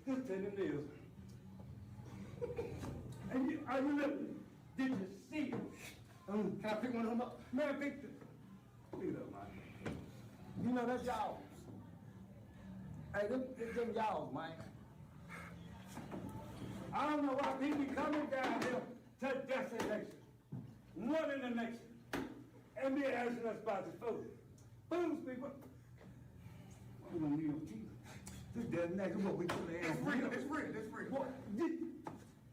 This Tendernism. And you, are you listening? Did you see it? Can I pick one of them up? Man, pick it up, man. You know, that's y'all's. Hey, them y'all's, man. I don't know why people coming down here to Destination, one in the nation, and be asking us about the food. Foods, people. We don't need no cheese. This Destination, what we put in. It's real, it's real, it's real. What?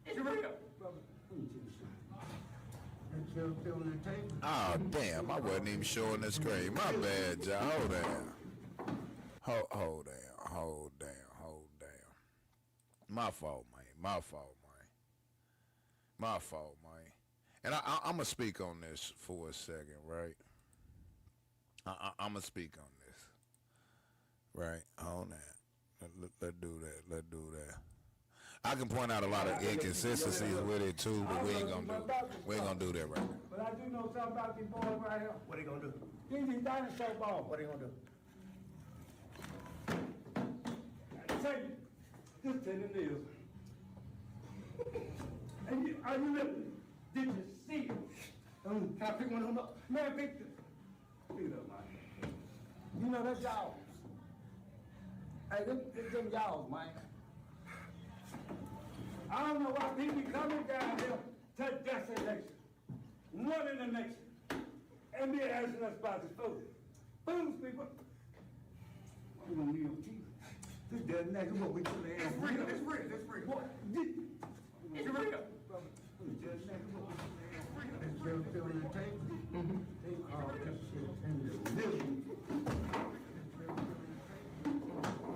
It's real. Brother, let me tell you something. Oh, damn, I wasn't even showing the screen. My bad, y'all. Hold down. Hold down. My fault, man. And I'm going to speak on this for a second, right? I'm going to speak on this. Right? Hold on. Let's do that. I can point out a lot of inconsistencies with it too, but we ain't gonna do that right now. But I do know something about these boys right here. What are you gonna do? These dinosaur balls. What are you gonna do? I tell you, this Tendernism. And you, are you listening? Did you see it? Can I pick one of them up? Man, pick it up, man. You know, that's y'all's. Hey, them y'all's, man. I don't know why people coming down here to Destination, one in the nation, and be asking us about the food. Foods, people. We don't need no cheese. This Destination, what we put in. It's real, it's real, it's real. What? It's real. This Destination, what we put in. It's real, it's real. It's filling the tape?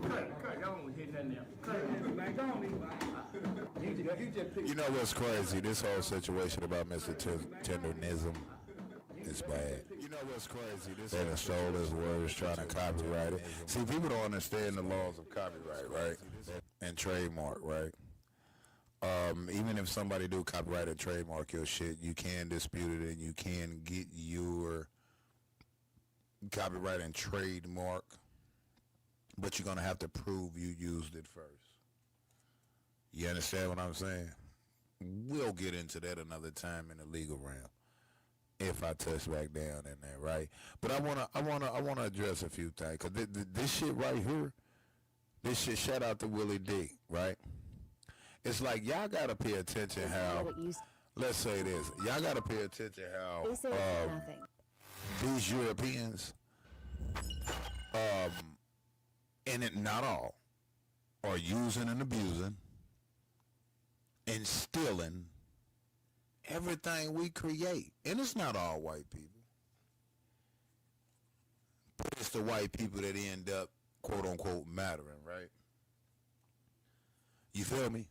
Cut, y'all don't hit nothing else. You know what's crazy? This whole situation about Mr. Tendernism is bad. You know what's crazy? They done stole his words trying to copyright it. See, people don't understand the laws of copyright, right? And trademark, right? Even if somebody do copyright and trademark your shit, you can dispute it and you can get your copyright and trademark, but you're going to have to prove you used it first. You understand what I'm saying? We'll get into that another time in the legal realm if I touch back down in there, right? But I wanna address a few things, cause this shit right here, this shit. Shout out to Willie D, right? It's like y'all gotta pay attention how. Let's say this, y'all gotta pay attention how these Europeans, and it not all, are using and abusing and stealing everything we create. And it's not all white people, but it's the white people that end up quote unquote mattering, right? You feel me?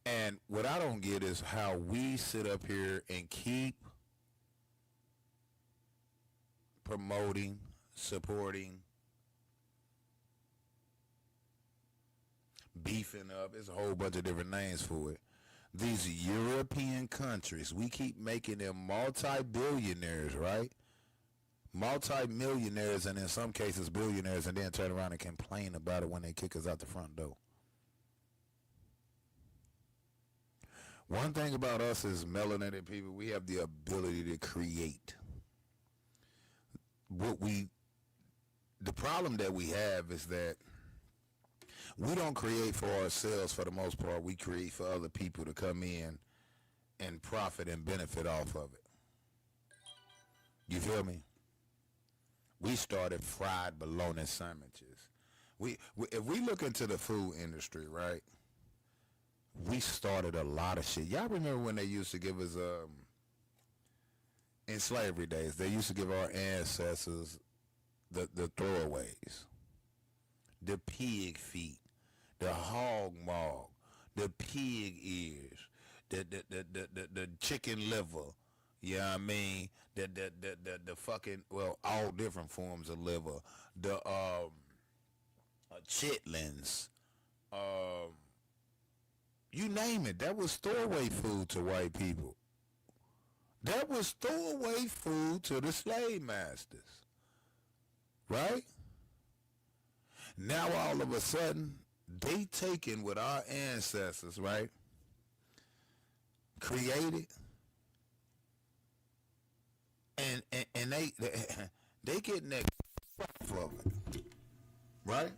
And what I don't get is how we sit up here and keep promoting, supporting, beefing up. There's a whole bunch of different names for it. These European countries, we keep making them multi-billionaires, right? Multi-millionaires, and in some cases billionaires, and then turn around and complain about it when they kick us out the front door. One thing about us as melanated people, we have the ability to create. The problem that we have is that we don't create for ourselves for the most part. We create for other people to come in and profit and benefit off of it. You feel me? We started fried bologna sandwiches. If we look into the food industry, right? We started a lot of shit. Y'all remember when they used to give us in slavery days, they used to give our ancestors the throwaways. The pig feet, the hog maw, the pig ears, the chicken liver, you know what I mean? The fucking, well, all different forms of liver, the chitlins, you name it. That was throwaway food to white people. That was throwaway food to the slave masters, right? Now all of a sudden, They taken what our ancestors, right, created, and they getting that of it, right?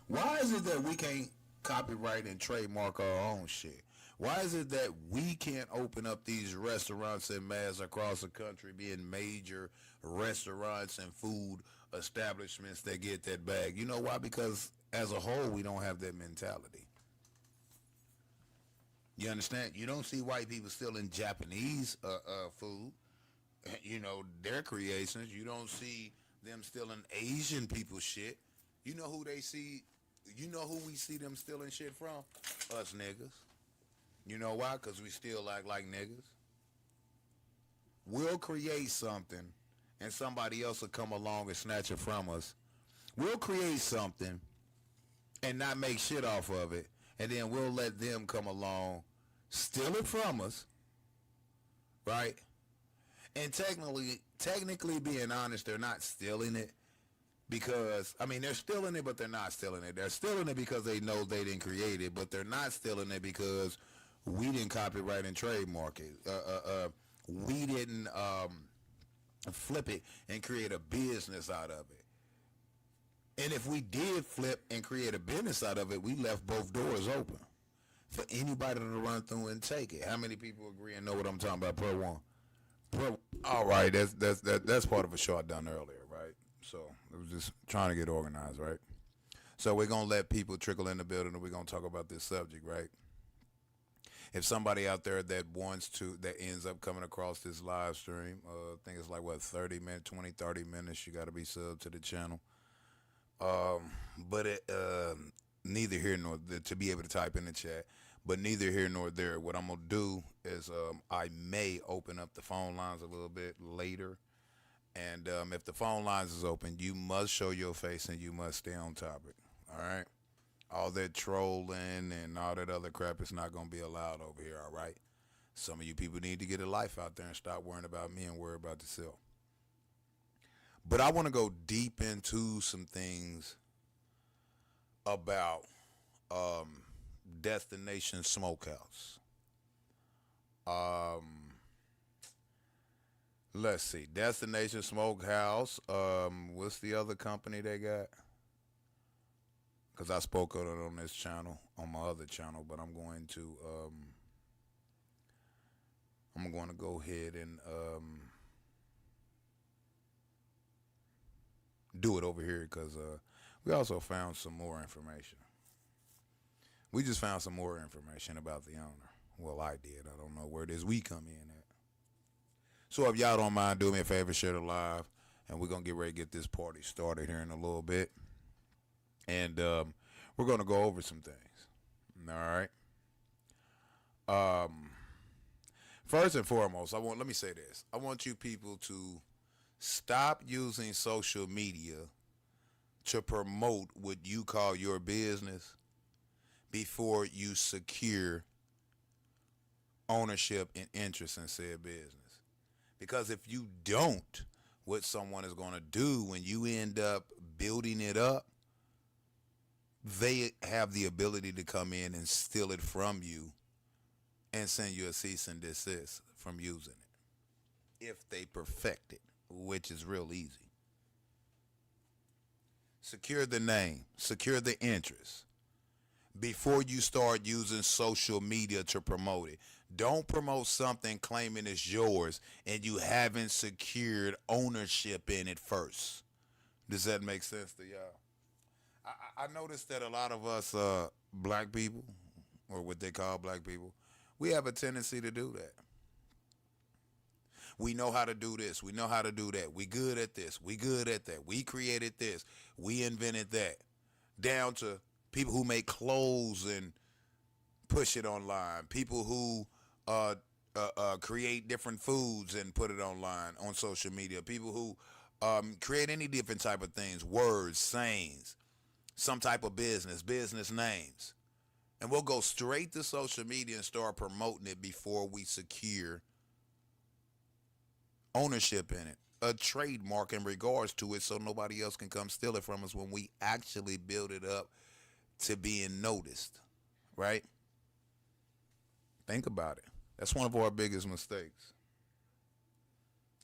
Why is it that we can't copyright and trademark our own shit? Why is it that we can't open up these restaurants en masse across the country, being major restaurants and food establishments that get that bag? You know why? Because as a whole, we don't have that mentality. You understand? You don't see white people stealing Japanese food, you know, their creations. You don't see them stealing Asian people shit. You know who they see? You know who we see them stealing shit from? Us niggas. You know why? Because we still act like niggas. We'll create something and somebody else will come along and snatch it from us. We'll create something and not make shit off of it, and then we'll let them come along, steal it from us, right? And technically being honest, they're not stealing it because, I mean, they're stealing it, but they're not stealing it. They're stealing it because they know they didn't create it, but they're not stealing it because we didn't copyright and trademark it. We didn't flip it and create a business out of it. And if we did flip and create a business out of it, we left both doors open for anybody to run through and take it. How many people agree and know what I'm talking about? Per one. All right, that's part of a show I done earlier, right? So it was just trying to get organized, right? So we're gonna let people trickle in the building, and we're gonna talk about this subject, right? If somebody out there that wants to, that ends up coming across this live stream, I think it's like, what, 30 minutes, 20, 30 minutes, you got to be subbed to the channel. But neither here nor there, to be able to type in the chat, but neither here nor there. What I'm going to do is I may open up the phone lines a little bit later. And if the phone lines is open, you must show your face and you must stay on topic. All right? All that trolling and all that other crap is not going to be allowed over here, all right? Some of you people need to get a life out there and stop worrying about me and worry about yourself. But I want to go deep into some things about Destination Smokehouse. Let's see. Destination Smokehouse. What's the other company they got? Because I spoke on it on this channel, on my other channel, but I'm going to go ahead and do it over here because we also found some more information. We just found some more information about the owner. Well, I did. I don't know where it is we come in at. So if y'all don't mind, do me a favor, share the live, and we're going to get ready to get this party started here in a little bit. And we're going to go over some things. All right. First and foremost, let me say this. I want you people to stop using social media to promote what you call your business before you secure ownership and interest in said business. Because if you don't, what someone is going to do when you end up building it up, they have the ability to come in and steal it from you and send you a cease and desist from using it if they perfect it, which is real easy. Secure the name, secure the interest before you start using social media to promote it. Don't promote something claiming it's yours and you haven't secured ownership in it first. Does that make sense to y'all? I noticed that a lot of us black people, or what they call black people, we have a tendency to do that. We know how to do this. We know how to do that. We good at this. We good at that. We created this. We invented that. Down to people who make clothes and push it online. People who create different foods and put it online on social media. People who create any different type of things, words, sayings, some type of business names. And we'll go straight to social media and start promoting it before we secure ownership in it, a trademark in regards to it, so nobody else can come steal it from us when we actually build it up to being noticed, right? Think about it. That's one of our biggest mistakes.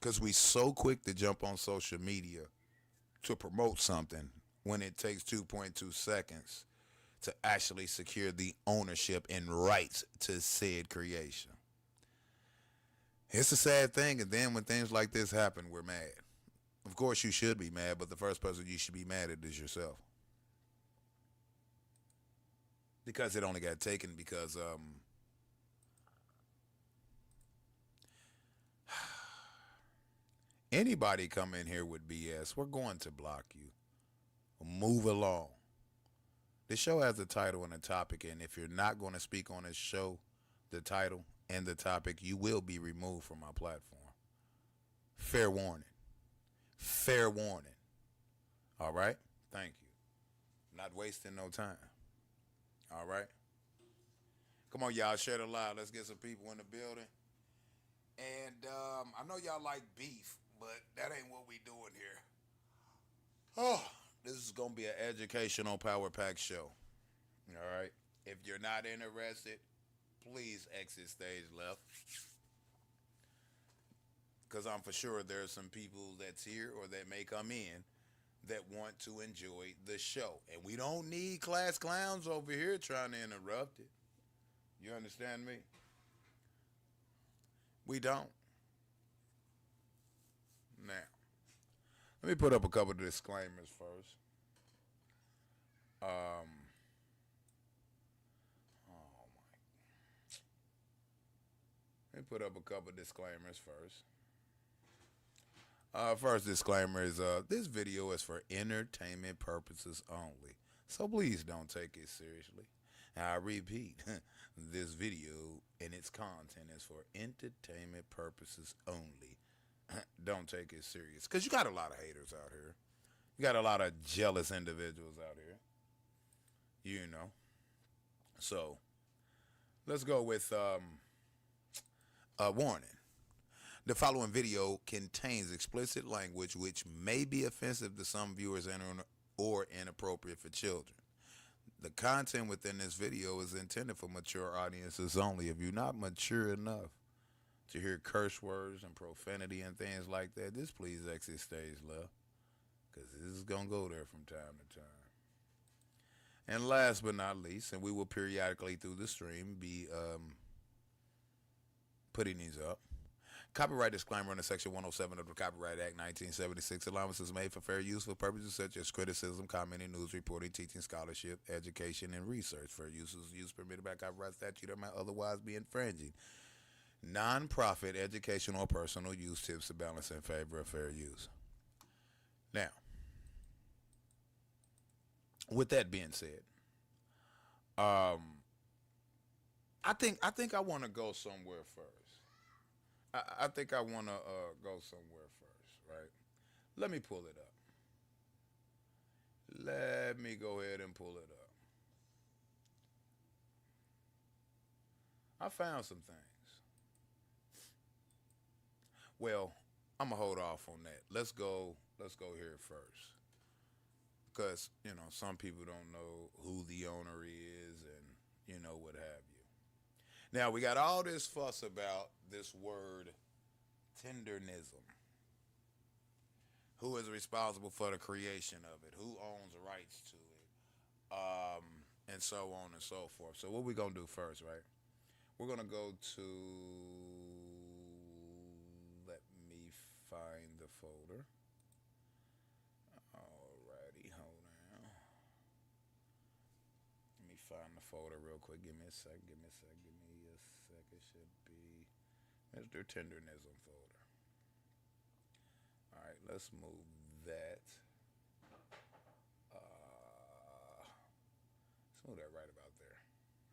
Because we so quick to jump on social media to promote something when it takes 2.2 seconds to actually secure the ownership and rights to said creation. It's a sad thing, and then when things like this happen, we're mad. Of course, you should be mad, but the first person you should be mad at is yourself. Because it only got taken because anybody come in here with BS, we're going to block you. Move along. The show has a title and a topic, and if you're not going to speak on this show, the title and the topic, you will be removed from our platform. Fair warning. Fair warning. All right? Thank you. Not wasting no time. All right? Come on, y'all. Share the live. Let's get some people in the building. And I know y'all like beef, but that ain't what we doing here. Oh, this is going to be an educational power pack show. All right? If you're not interested, please exit stage left. Because I'm for sure there's some people that's here or that may come in that want to enjoy the show. And we don't need class clowns over here trying to interrupt it. You understand me? We don't. Now, let me put up a couple of disclaimers first. Let me put up a couple of disclaimers first. First disclaimer is this video is for entertainment purposes only. So please don't take it seriously. I repeat, this video and its content is for entertainment purposes only. Don't take it serious. Because you got a lot of haters out here. You got a lot of jealous individuals out here. You know. So, let's go with a warning. The following video contains explicit language which may be offensive to some viewers or inappropriate for children. The content within this video is intended for mature audiences only. If you're not mature enough to hear curse words and profanity and things like that, just please exit stage left, because this is going to go there from time to time. And last but not least, and we will periodically through the stream be putting these up, copyright disclaimer under Section 107 of the Copyright Act 1976. Allowances made for fair use for purposes such as criticism, commenting, news reporting, teaching, scholarship, education, and research. Fair use is use permitted by copyright statute or might otherwise be infringing. Non-profit, educational, or personal use tips the balance in favor of fair use. Now, with that being said, I think I want to go somewhere first. I think I want to go somewhere first, right? Let me pull it up. Let me go ahead and pull it up. I found some things. Well, I'm going to hold off on that. Let's go here first. Because, you know, some people don't know who the owner is and, you know, what have you. Now, we got all this fuss about this word, tendernism. Who is responsible for the creation of it? Who owns rights to it? And so on and so forth. So what we going to do first, right? We're going to go to, let me find the folder. Alrighty, hold on. Let me find the folder real quick. Give me a sec. It should be Mr. Tendernism folder. All right, let's move that. Let's move that right about there.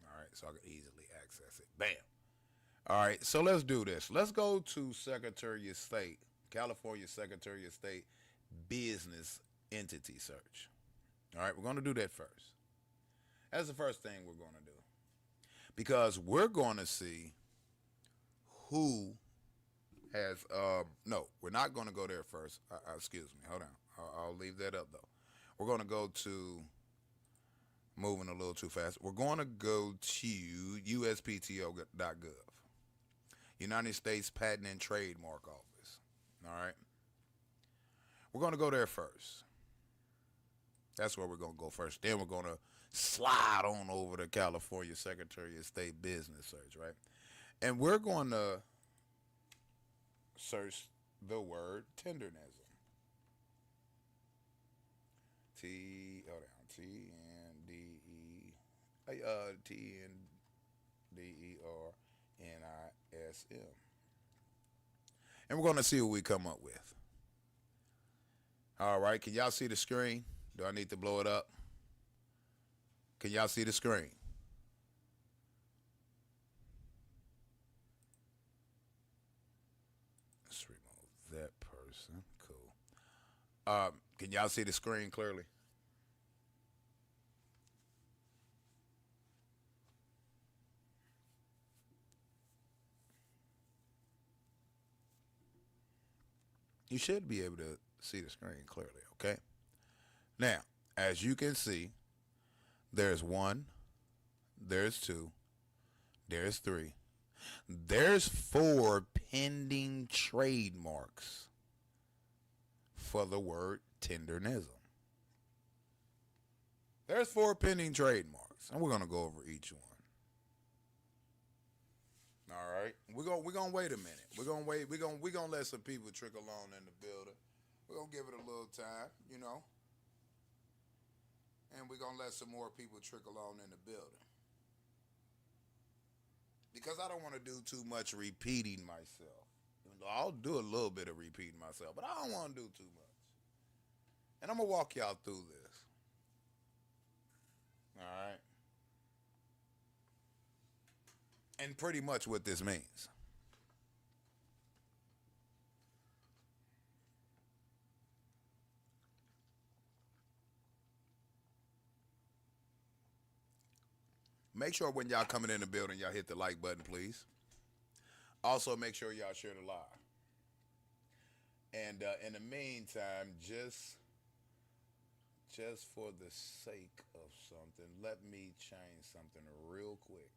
All right, so I can easily access it. Bam. All right, so let's do this. Let's go to Secretary of State, California Secretary of State Business Entity Search. All right, we're going to do that first. That's the first thing we're going to do. Because we're going to see who has, no, we're not going to go there first. Excuse me, hold on. I'll leave that up, though. We're going to go to moving a little too fast. We're going to go to uspto.gov, United States Patent and Trademark Office. All right. We're going to go there first. That's where we're going to go first. Then we're going to slide on over to California Secretary of State Business Search, right? And we're going to search the word tendernism. Tendernism. And we're going to see what we come up with. All right, can y'all see the screen? Do I need to blow it up? Can y'all see the screen? Let's remove that person. Cool. Can y'all see the screen clearly? You should be able to see the screen clearly, okay? Now, as you can see, there's 1, there's 2, there's 3, there's 4 pending trademarks for the word tendernism. There's 4 pending trademarks, and we're going to go over each one. All right, we're gonna wait a minute. We're gonna let some people trickle on in the building. We're gonna give it a little time, you know, and we're gonna let some more people trickle on in the building because I don't want to do too much repeating myself. I'll do a little bit of repeating myself, but I don't want to do too much. And I'm gonna walk y'all through this. All right. And pretty much what this means. Make sure when y'all coming in the building, y'all hit the like button, please. Also, make sure y'all share the live. And in the meantime, just for the sake of something, let me change something real quick.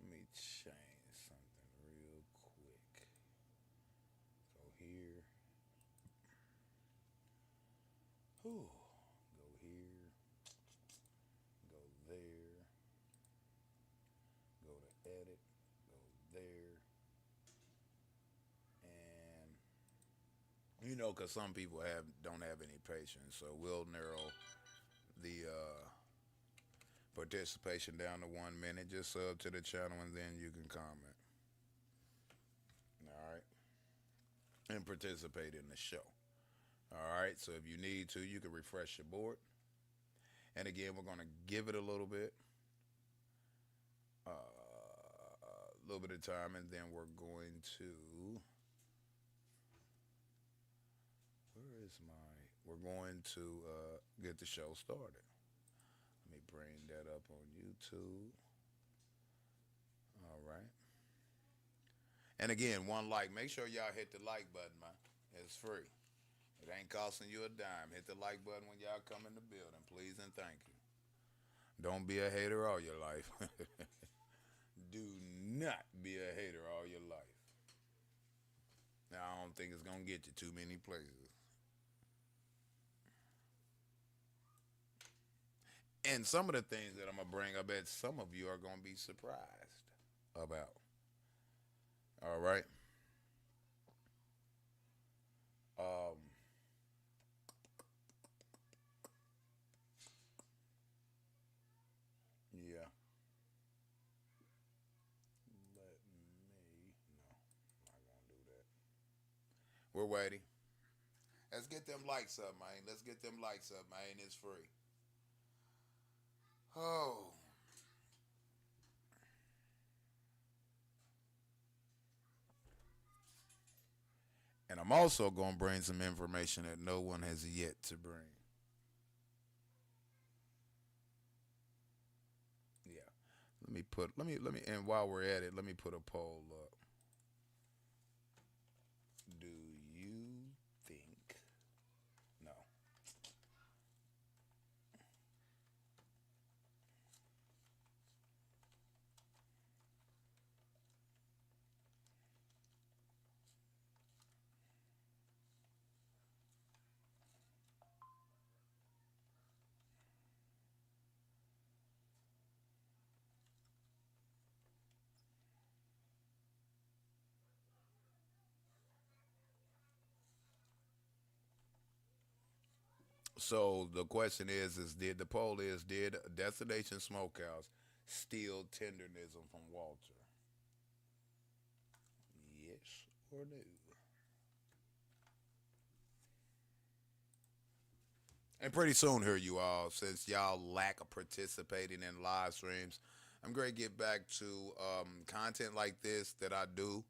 Let me change something real quick. Go here. Whew. Go here. Go there. Go to edit. Go there. And you know, because some people don't have any patience, so we'll narrow the participation down to 1 minute. Just sub to the channel and then you can comment. All right. And participate in the show. All right. So if you need to, you can refresh your board. And again, we're going to give it a little bit. A little bit of time, and then we're going to. We're going to get the show started. Let me bring that up on YouTube. All right. And again, 1 like. Make sure y'all hit the like button, man. It's free. It ain't costing you a dime. Hit the like button when y'all come in the building, please and thank you. Don't be a hater all your life. Do not be a hater all your life. Now, I don't think it's going to get you too many places. And some of the things that I'm going to bring, I bet some of you are going to be surprised about. All right. Yeah. We're waiting. Let's get them likes up, man. Let's get them likes up, man. It's free. Oh. And I'm also going to bring some information that no one has yet to bring. Yeah. And while we're at it, let me put a poll up. Do you think, no. So the question is did the poll is did Destination Smokehouse steal tendernism from Walter? Yes or no? And pretty soon here, you all, since y'all lack of participating in live streams, I'm going to get back to content like this that I do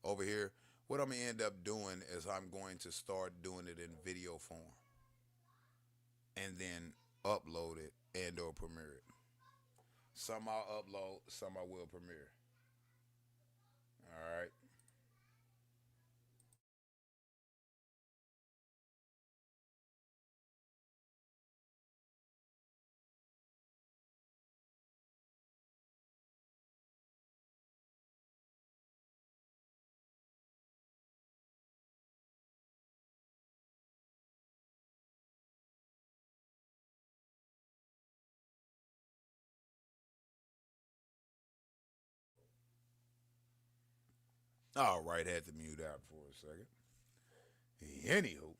over here. What I'm going to end up doing is I'm going to start doing it in video form and then upload it and or premiere it. Some I'll upload, some I will premiere. All right. All right, had to mute out for a second. Anywho,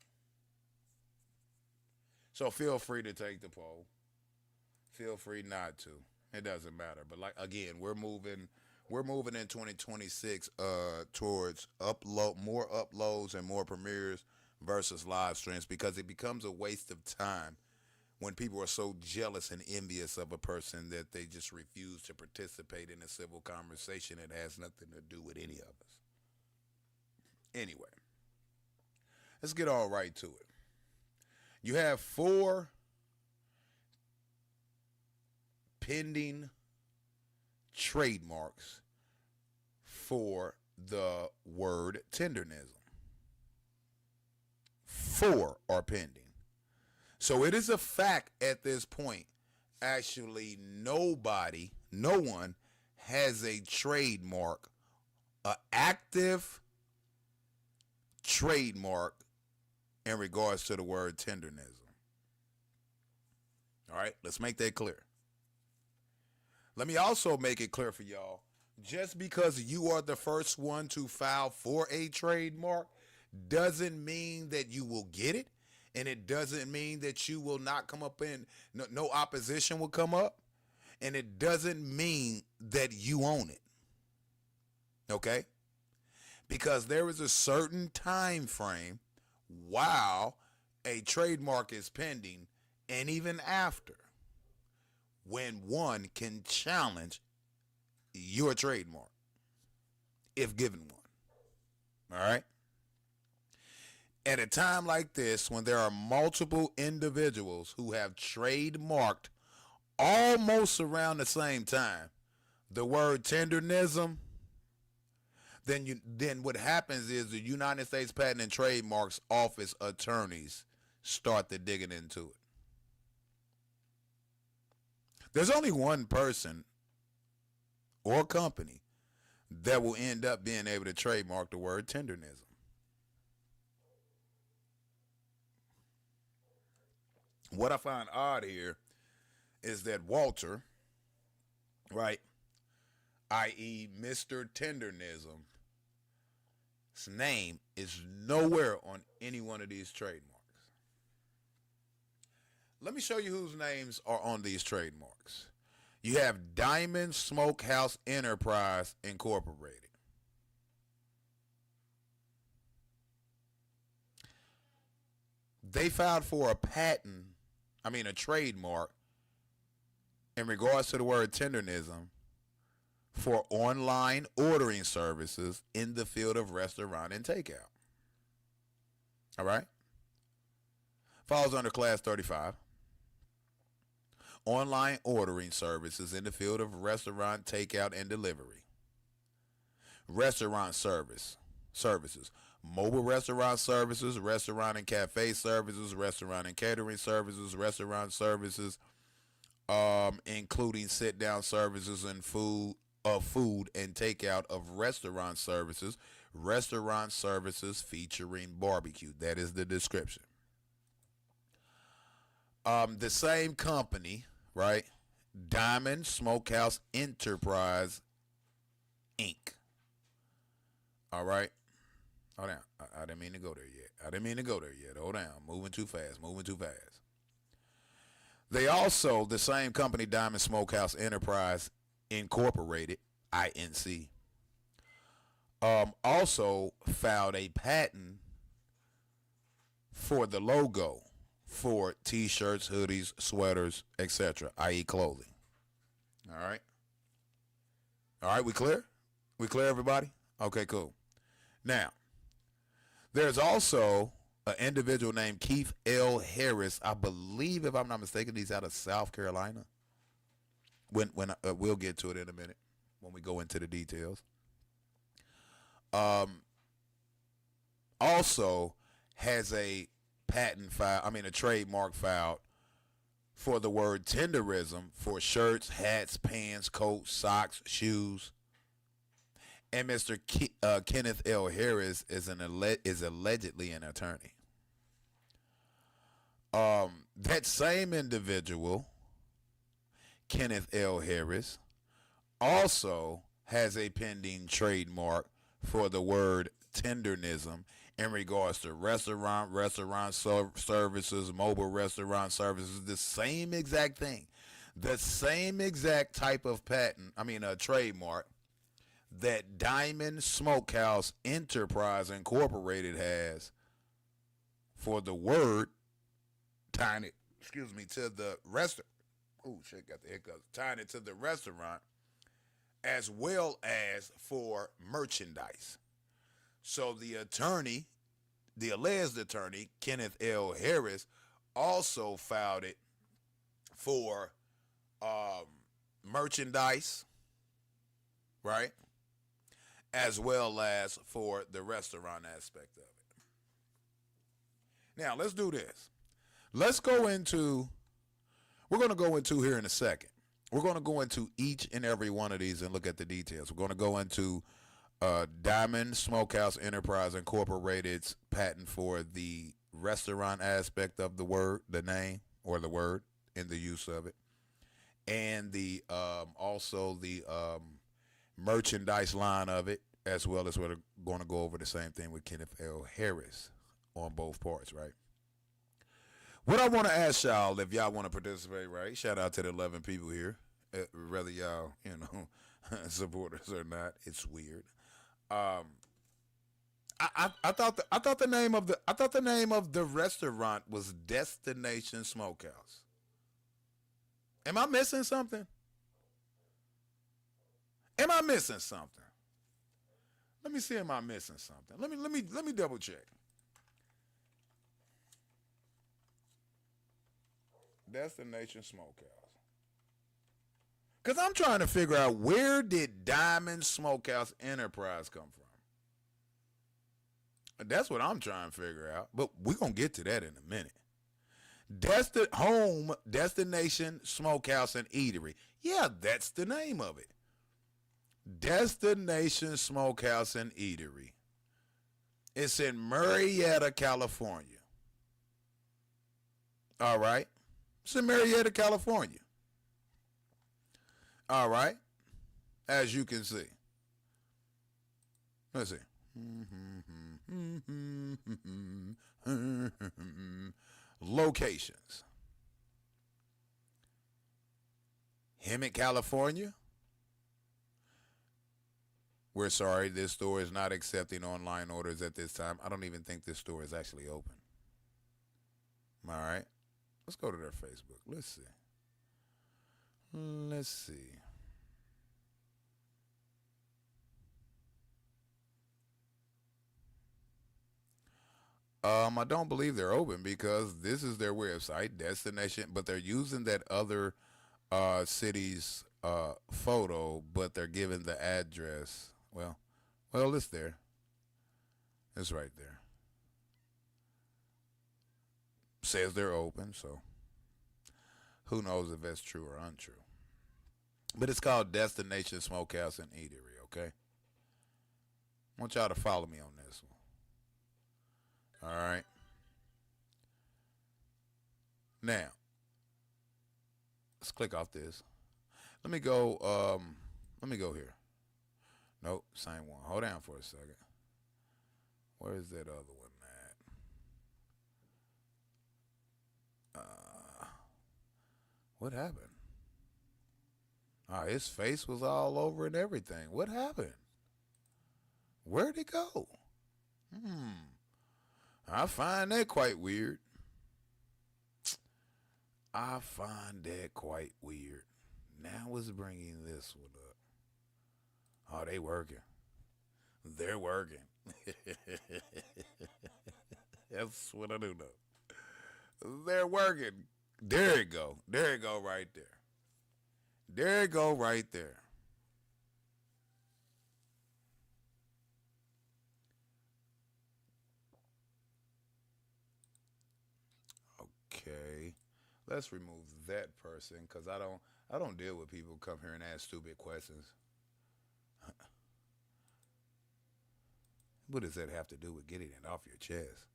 so feel free to take the poll. Feel free not to. It doesn't matter. But like again, we're moving in 2026 towards more uploads and more premieres versus live streams because it becomes a waste of time when people are so jealous and envious of a person that they just refuse to participate in a civil conversation that has nothing to do with any of us. Anyway, let's get all right to it. You have 4 pending trademarks for the word tendernism. 4 are pending. So it is a fact at this point, actually no one has a trademark, an active trademark in regards to the word tendernism. All right, let's make that clear. Let me also make it clear for y'all, just because you are the first one to file for a trademark doesn't mean that you will get it, and it doesn't mean that you will not come up in, no opposition will come up, and it doesn't mean that you own it. Okay? Because there is a certain time frame while a trademark is pending and even after when one can challenge your trademark if given one. All right? At a time like this, when there are multiple individuals who have trademarked almost around the same time the word tendernism, then what happens is the United States Patent and Trademarks Office attorneys start to digging into it. There's only one person or company that will end up being able to trademark the word tendernism. What I find odd here is that Walter, right, i.e. Mr. Tendernism, his name is nowhere on any one of these trademarks. Let me show you whose names are on these trademarks. You have Diamond Smokehouse Enterprise Incorporated. They filed for a trademark in regards to the word tendernism for online ordering services in the field of restaurant and takeout. All right? Falls under Class 35. Online ordering services in the field of restaurant, takeout, and delivery. Restaurant services. Mobile restaurant services, restaurant and cafe services, restaurant and catering services, restaurant services, including sit-down services and food and takeout of restaurant services featuring barbecue. That is the description. The same company, right? Diamond Smokehouse Enterprise Inc. All right. Hold on. I didn't mean to go there yet. Hold on. Moving too fast. They also, the same company, Diamond Smokehouse Enterprise Incorporated, INC, also filed a patent for the logo for T-shirts, hoodies, sweaters, etc., i.e. clothing. All right? All right, we clear? We clear, everybody? Okay, cool. Now, there's also an individual named Keith L. Harris. I believe, if I'm not mistaken, he's out of South Carolina. When we'll get to it in a minute when we go into the details. Also has a a trademark filed for the word tenderism for shirts, hats, pants, coats, socks, shoes. And Mr. Kenneth L. Harris is allegedly an attorney. That same individual, Kenneth L. Harris, also has a pending trademark for the word tendernism in regards to restaurant services, mobile restaurant services, the same exact thing. The same exact type of trademark that Diamond Smokehouse Enterprise Incorporated has for the word tying it to the restaurant. Oh shit, got the hiccups. Tying it to the restaurant, as well as for merchandise. So the alleged attorney, Kenneth L. Harris, also filed it for merchandise, right? As well as for the restaurant aspect of it. Now, let's do this. We're going to go into here in a second. We're going to go into each and every one of these and look at the details. We're going to go into Diamond Smokehouse Enterprise Incorporated's patent for the restaurant aspect of the word, the name, or the word in the use of it. And the also the merchandise line of it, as well as we're going to go over the same thing with Kenneth L. Harris on both parts, right? What I want to ask y'all, if y'all want to participate, right? Shout out to the 11 people here, whether y'all, supporters or not. It's weird. I thought the name of the restaurant was Destination Smokehouse. Am I missing something? Am I missing something? Let me see. Am I missing something? Let me double check. Destination Smokehouse. Because I'm trying to figure out, where did Diamond Smokehouse Enterprise come from? That's what I'm trying to figure out. But we're going to get to that in a minute. Destination Smokehouse and Eatery. Yeah, that's the name of it. Destination Smokehouse and Eatery. It's in Marietta, California. All right. It's in Marietta, California. All right. As you can see. Let's see. Locations. Hemet, California. We're sorry, this store is not accepting online orders at this time. I don't even think this store is actually open. All right. Let's go to their Facebook. Let's see. I don't believe they're open because this is their website, Destination, but they're using that other city's photo, but they're giving the address. Well, it's there. It's right there. Says they're open, so who knows if that's true or untrue. But it's called Destination Smokehouse and Eatery, okay? I want y'all to follow me on this one. All right. Now, let's click off this. Let me go here. Nope, same one. Hold on for a second. Where is that other one at? What happened? His face was all over and everything. What happened? Where'd it go? I find that quite weird. I find that quite weird. Now it's bringing this one up. Oh, they working. They're working. That's what I do know. They're working. There it go. There it go right there. There it go right there. Okay. Let's remove that person because I don't deal with people who come here and ask stupid questions. What does that have to do with getting it off your chest?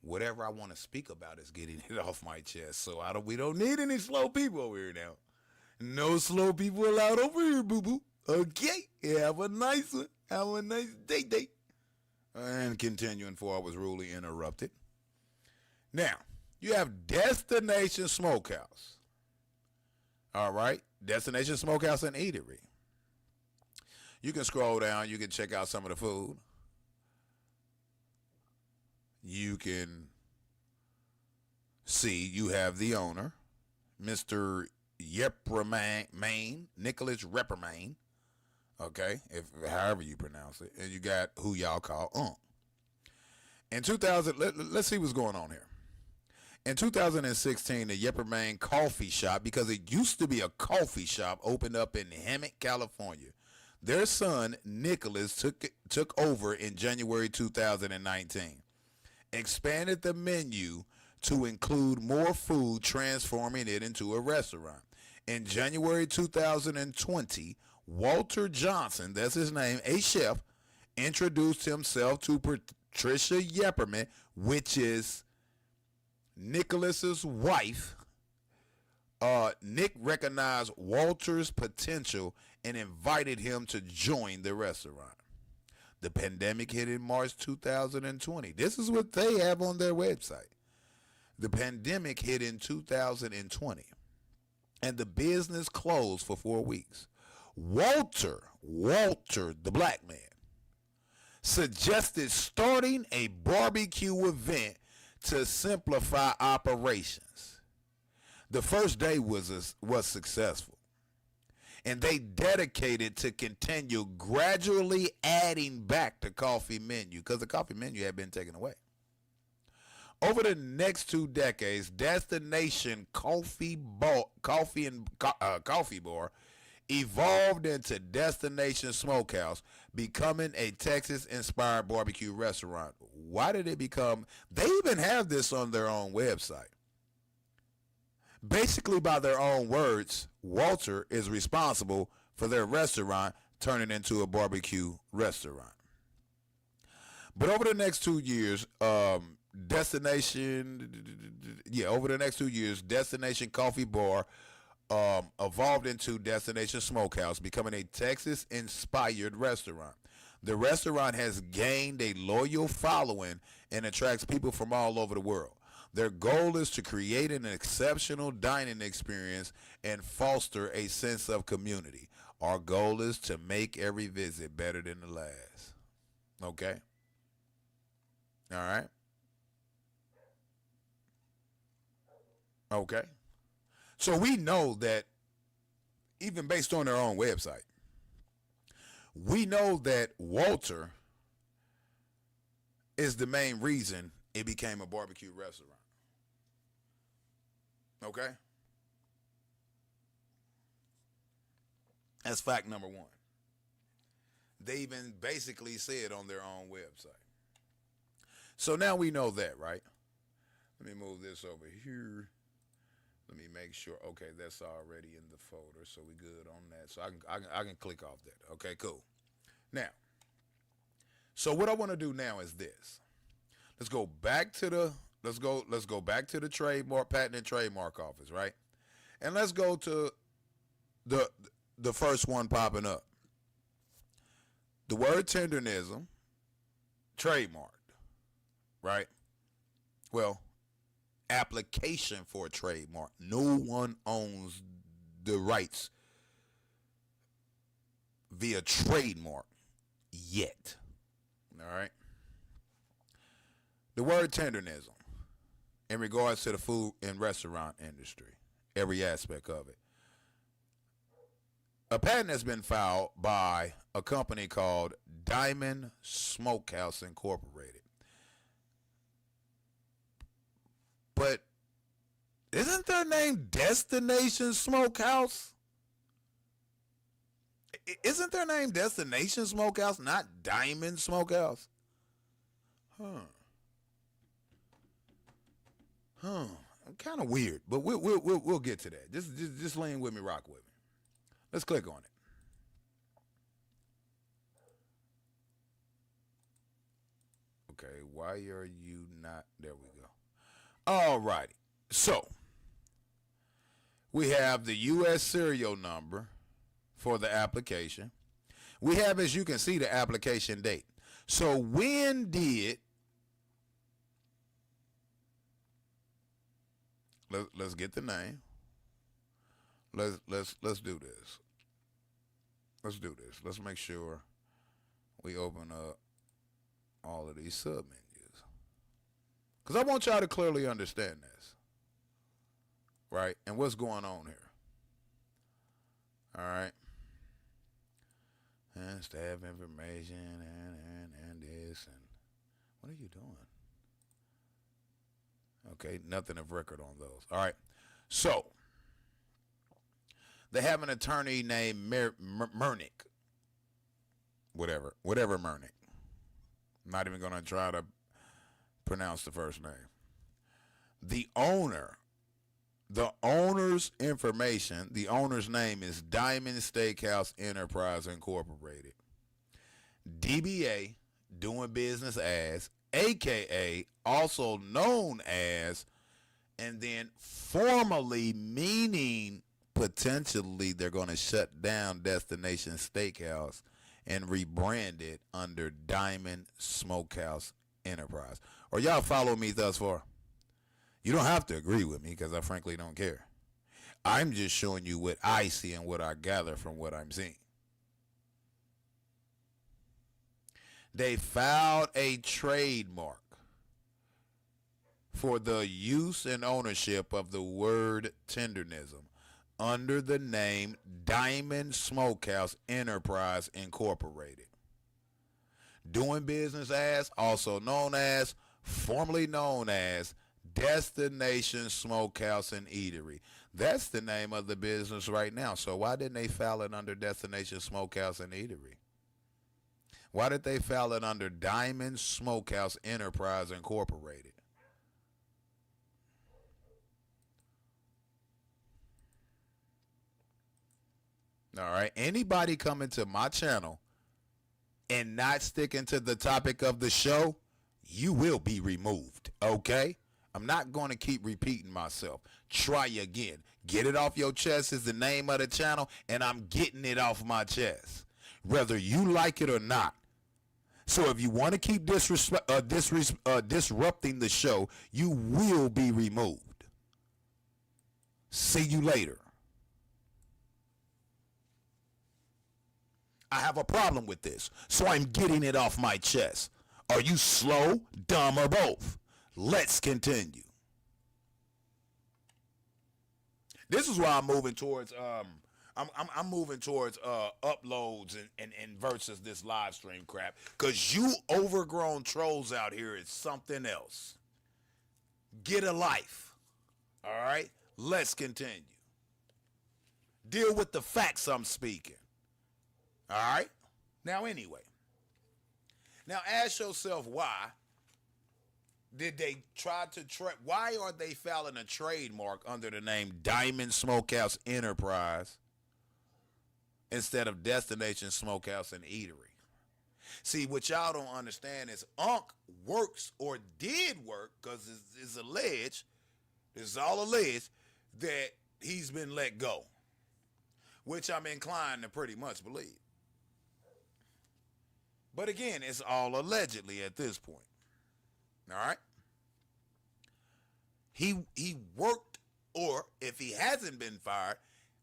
Whatever I want to speak about is getting it off my chest. So we don't need any slow people over here now. No slow people allowed over here, boo-boo. Okay, have a nice one. Have a nice day. And continuing for I was rudely interrupted. Now, you have Destination Smokehouse. All right, Destination Smokehouse and Eatery. You can scroll down. You can check out some of the food. You can see you have the owner, Mr. Yeppermain, Nicholas Reppermain, okay, if however you pronounce it, and you got who y'all call In 2000, let's see what's going on here. In 2016, the Yeppermain Coffee Shop, because it used to be a coffee shop, opened up in Hemet, California. Their son, Nicholas, took over in January 2019. Expanded the menu to include more food, transforming it into a restaurant. In January 2020, Walter Johnson, that's his name, a chef, introduced himself to Patricia Yepperman, which is Nicholas's wife. Nick recognized Walter's potential and invited him to join the restaurant. The pandemic hit in March 2020. This is what they have on their website. The pandemic hit in 2020, and the business closed for 4 weeks. Walter, the black man, suggested starting a barbecue event to simplify operations. The first day was successful. And they dedicated to continue gradually adding back the coffee menu because the coffee menu had been taken away. Over the next 2 decades, Destination Coffee Bar evolved into Destination Smokehouse, becoming a Texas-inspired barbecue restaurant. Why did it become? They even have this on their own website. Basically, by their own words, Walter is responsible for their restaurant turning into a barbecue restaurant. But over the next 2 years, Destination Coffee Bar evolved into Destination Smokehouse, becoming a Texas-inspired restaurant. The restaurant has gained a loyal following and attracts people from all over the world. Their goal is to create an exceptional dining experience and foster a sense of community. Our goal is to make every visit better than the last. Okay? All right? Okay? So we know that, even based on their own website, we know that Walter is the main reason it became a barbecue restaurant. Okay? That's fact number one. They even basically said on their own website. So now we know that, right? Let me move this over here. Let me make sure. Okay, that's already in the folder, so we good on that. So I can click off that. Okay, cool. Now, so what I want to do now is this. Let's go back to the trademark, patent and trademark office, right? And let's go to the first one popping up. The word tendernism trademarked, right? Well, application for a trademark. No one owns the rights via trademark yet. All right. The word tendernism in regards to the food and restaurant industry, every aspect of it. A patent has been filed by a company called Diamond Smokehouse Incorporated. But isn't their name Destination Smokehouse? Isn't their name Destination Smokehouse, not Diamond Smokehouse? Kind of weird, but we'll get to that. Just lean with me, rock with me. Let's click on it. Okay, why are you not? There we go. All righty. So, we have the U.S. serial number for the application. We have, as you can see, the application date. So, when did... Let's get the name. Let's do this. Let's do this. Let's make sure we open up all of these sub menus, because I want y'all to clearly understand this, right? And what's going on here. All right. And staff information and this and what are you doing? Okay, nothing of record on those. All right. So, they have an attorney named Mernick. Whatever Mernick. I'm not even going to try to pronounce the first name. The owner's information, the owner's name is Diamond Steakhouse Enterprise Incorporated. DBA, doing business as, AKA, also known as, and then formally meaning potentially they're going to shut down Destination Steakhouse and rebrand it under Diamond Smokehouse Enterprise. Or y'all follow me thus far? You don't have to agree with me, because I frankly don't care. I'm just showing you what I see and what I gather from what I'm seeing. They filed a trademark for the use and ownership of the word tendernism under the name Diamond Smokehouse Enterprise Incorporated. Doing business as, also known as, formerly known as, Destination Smokehouse and Eatery. That's the name of the business right now. So why didn't they file it under Destination Smokehouse and Eatery? Why did they file it under Diamond Smokehouse Enterprise Incorporated? All right. Anybody coming to my channel and not sticking to the topic of the show, you will be removed. Okay? I'm not going to keep repeating myself. Try again. Get it off your chest is the name of the channel, and I'm getting it off my chest, whether you like it or not. So if you want to keep disrupting the show, you will be removed. See you later. I have a problem with this, so I'm getting it off my chest. Are you slow, dumb, or both? Let's continue. This is why I'm moving towards I'm moving towards uploads and versus this live stream crap, because you overgrown trolls out here is something else. Get a life. All right? Let's continue. Deal with the facts I'm speaking. All right? Now, anyway. Now, ask yourself why did they try to why are they filing a trademark under the name Diamond Smokehouse Enterprise instead of Destination Smokehouse and Eatery? See, what y'all don't understand is Unc works or did work, because it's alleged, this is all alleged, that he's been let go, which I'm inclined to pretty much believe. But again, it's all allegedly at this point. All right? He worked, or if he hasn't been fired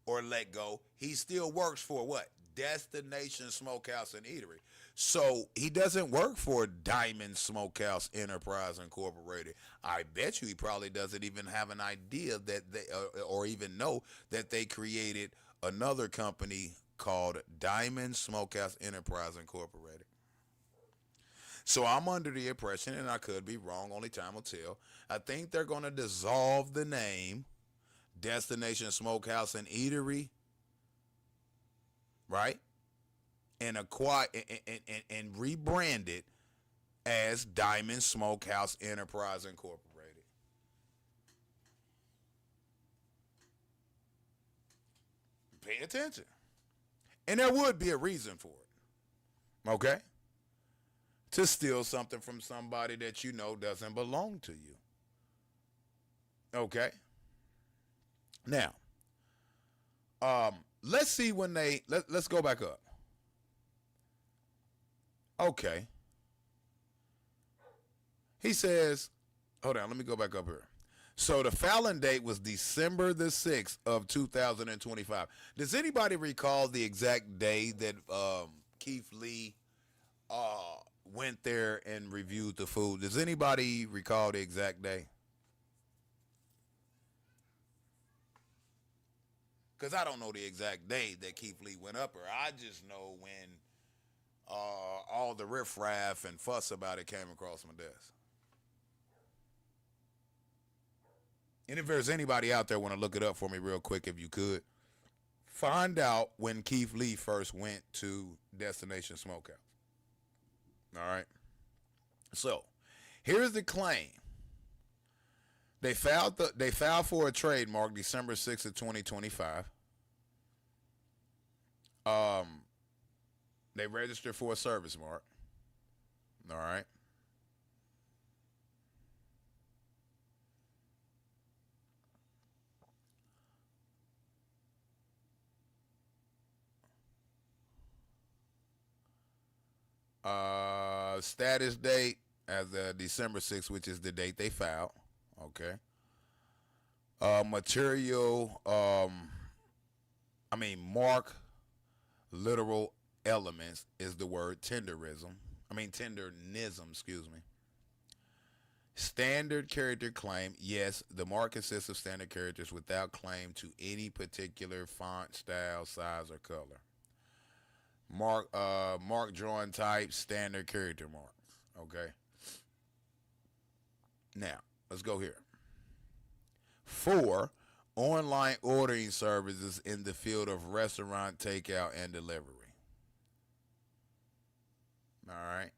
or let go, he still works for what? Destination Smokehouse and Eatery. So he doesn't work for Diamond Smokehouse Enterprise Incorporated. I bet you he probably doesn't even have an idea that they, or even know that they created another company called Diamond Smokehouse Enterprise Incorporated. So I'm under the impression, and I could be wrong, only time will tell, I think they're going to dissolve the name Destination Smokehouse and Eatery, right? And acquire and rebrand it as Diamond Smokehouse Enterprise Incorporated. Pay attention. And there would be a reason for it. Okay? To steal something from somebody that you know doesn't belong to you. Okay? Now, let's see when let's go back up. Okay. He says, hold on, let me go back up here. So the filing date was December the 6th of 2025. Does anybody recall the exact day that Keith Lee went there and reviewed the food? Does anybody recall the exact day? Because I don't know the exact day that Keith Lee went up there. I just know when all the riffraff and fuss about it came across my desk. And if there's anybody out there want to look it up for me real quick, if you could, find out when Keith Lee first went to Destination Smokehouse. All right. So here's the claim. They filed for a trademark December 6th of 2025. They registered for a service mark. All right. Status date as December 6th, which is the date they filed. Okay. Material, mark, literal elements is the word tendernism, excuse me. Standard character claim, yes, the mark consists of standard characters without claim to any particular font, style, size, or color. Mark drawing type, standard character marks. Okay. Now, let's go here. 4, online ordering services in the field of restaurant takeout and delivery. All right.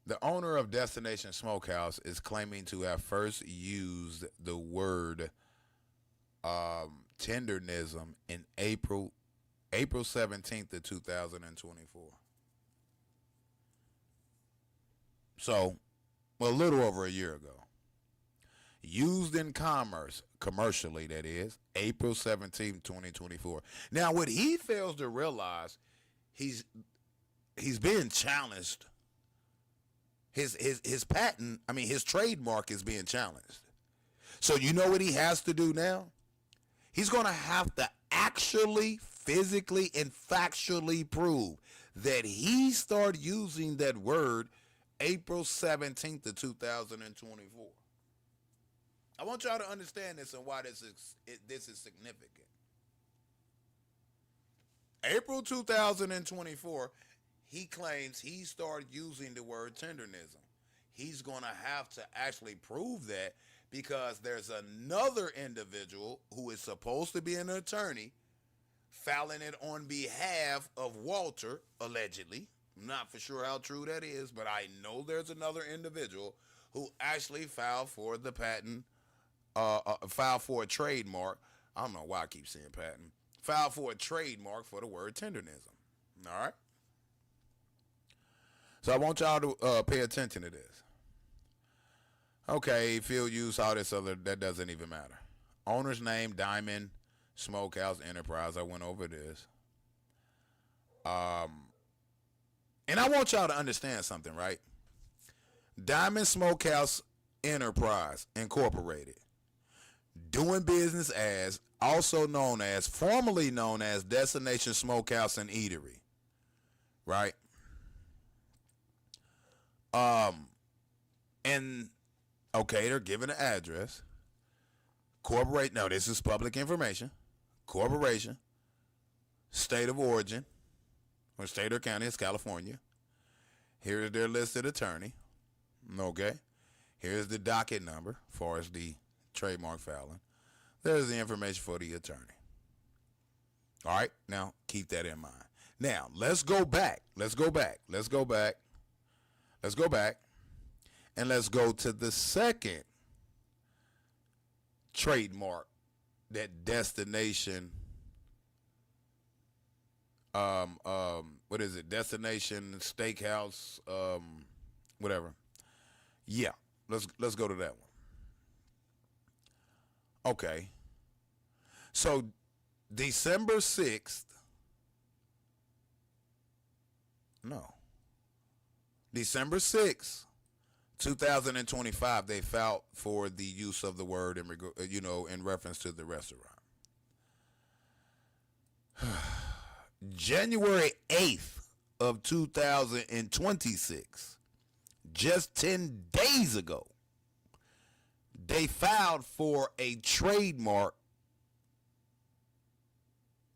The owner of Destination Smokehouse is claiming to have first used the word tendernism in April 17th of 2024. So, a little over a year ago. Used in commerce, commercially that is, April 17th, 2024. Now, what he fails to realize, he's being challenged. His patent, his trademark is being challenged. So you know what he has to do now? He's going to have to actually, physically, and factually prove that he started using that word April 17th of 2024. I want y'all to understand this and why this is significant. April 2024, he claims he started using the word tendernism. He's going to have to actually prove that because there's another individual who is supposed to be an attorney filing it on behalf of Walter, allegedly. I'm not for sure how true that is, but I know there's another individual who actually filed for the patent, filed for a trademark. I don't know why I keep saying patent. Filed for a trademark for the word tendernism. All right? So I want y'all to pay attention to this. Okay, field use, all this other, that doesn't even matter. Owner's name, Diamond Smokehouse Enterprise. I went over this. And I want y'all to understand something, right? Diamond Smokehouse Enterprise Incorporated, doing business as, also known as, formerly known as Destination Smokehouse and Eatery, right? And okay, they're giving an address. No, this is public information. Corporation, state of origin, or state or county is California. Here is their listed attorney. Okay. Here's the docket number as far as the trademark filing. There's the information for the attorney. All right. Now, keep that in mind. Now, let's go back. And let's go to the second trademark that Destination, what is it? Destination Steakhouse, whatever. Yeah, let's go to that one. Okay. So December 6th, 2025, they filed for the use of the word in reference to the restaurant. January 8th of 2026, just 10 days ago, they filed for a trademark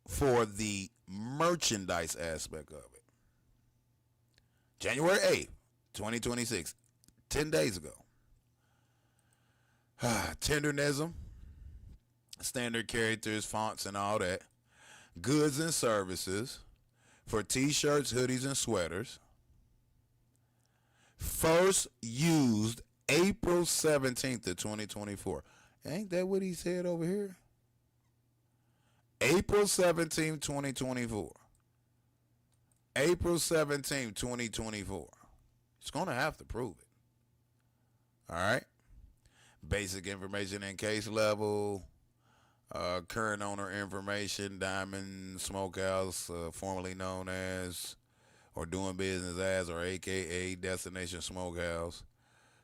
for the merchandise aspect of it. January 8th, 2026, 10 days ago. Tendernism, standard characters, fonts, and all that. Goods and services for t-shirts, hoodies, and sweaters. First used April 17th of 2024. Ain't that what he said over here? April 17th, 2024. April 17th, 2024. It's going to have to prove it. All right. Basic information in case level. Current owner information. Diamond Smokehouse, formerly known as, or doing business as, or AKA Destination Smokehouse.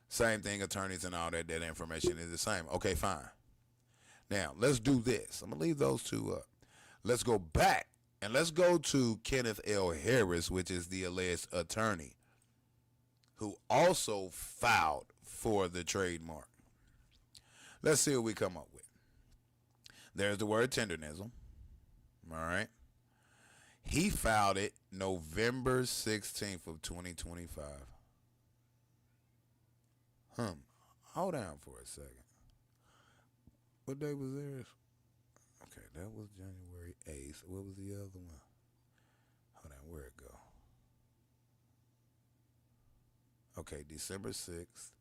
Same thing, attorneys and all that. That information is the same. Okay, fine. Now, let's do this. I'm going to leave those two up. Let's go back, and let's go to Kenneth L. Harris, which is the alleged attorney, who also filed for the trademark. Let's see what we come up with. There's the word tendernism. All right. He filed it November 16th of 2025. Hold on for a second. What day was theirs? Okay, that was January 8th. What was the other one? Hold on, where'd it go? Okay, December 6th.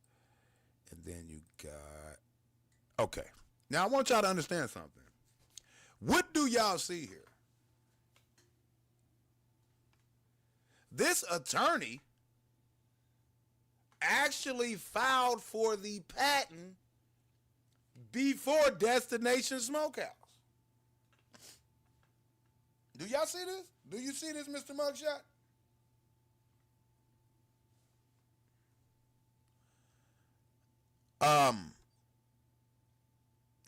And then you got... Okay. Now, I want y'all to understand something. What do y'all see here? This attorney actually filed for the patent before Destination Smokehouse. Do y'all see this? Do you see this, Mr. Mugshot?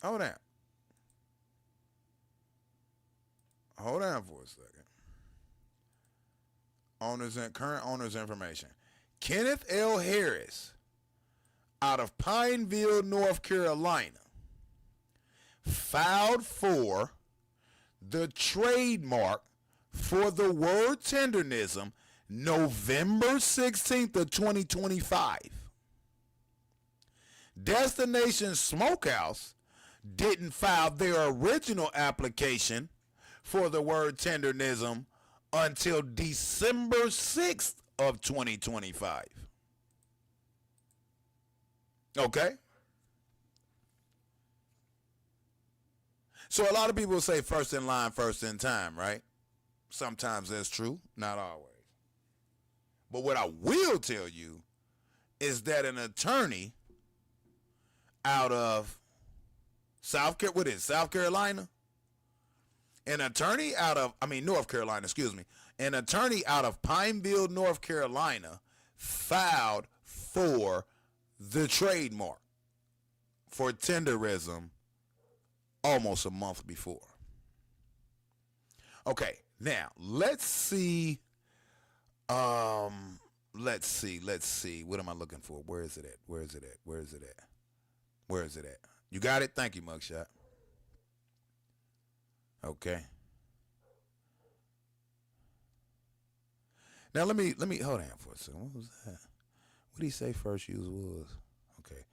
Hold on. Hold on for a second. Owners and current owners information. Kenneth L. Harris, out of Pineville, North Carolina, filed for the trademark for the word tendernism November 16th of 2025. Destination Smokehouse didn't file their original application for the word tendernism until December 6th of 2025. Okay? So a lot of people say first in line, first in time, right? Sometimes that's true, not always. But what I will tell you is that an attorney out of South Carolina? An attorney out of, North Carolina, excuse me. An attorney out of Pineville, North Carolina filed for the trademark for Tenderism almost a month before. Okay, now let's see. Let's see. What am I looking for? Where is it at? Where is it at? Where is it at? Where is it at? You got it? Thank you, Mugshot. Okay. Now let me hold on for a second. What was that? What did he say first use was? Okay.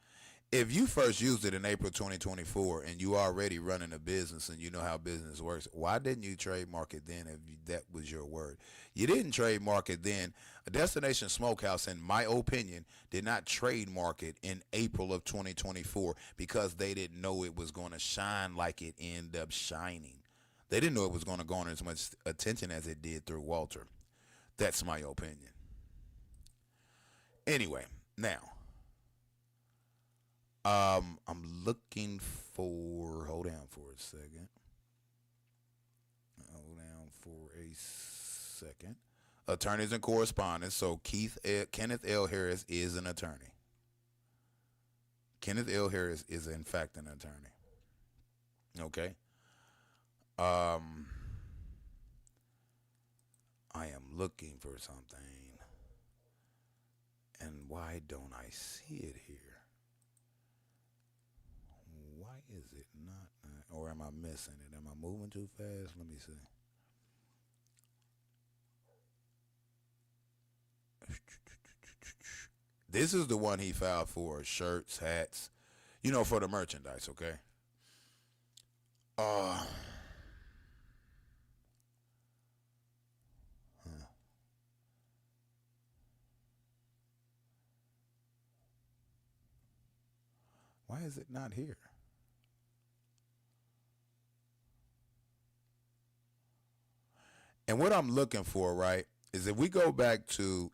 If you first used it in April 2024 and you already running a business and you know how business works, why didn't you trademark it then if that was your word? You didn't trademark it then. A Destination Smokehouse, in my opinion, did not trademark it in April of 2024 because they didn't know it was going to shine like it ended up shining. They didn't know it was going to garner as much attention as it did through Walter. That's my opinion. Anyway, now, I'm looking for, hold on for a second. Attorneys and correspondence. So Kenneth L. Harris is an attorney. Kenneth L. Harris is in fact an attorney. Okay. I am looking for something. And why don't I see it here? Why is it not? Or am I missing it? Am I moving too fast? Let me see. This is the one he filed for shirts, hats, for the merchandise, okay? Why is it not here? And what I'm looking for, right, is if we go back to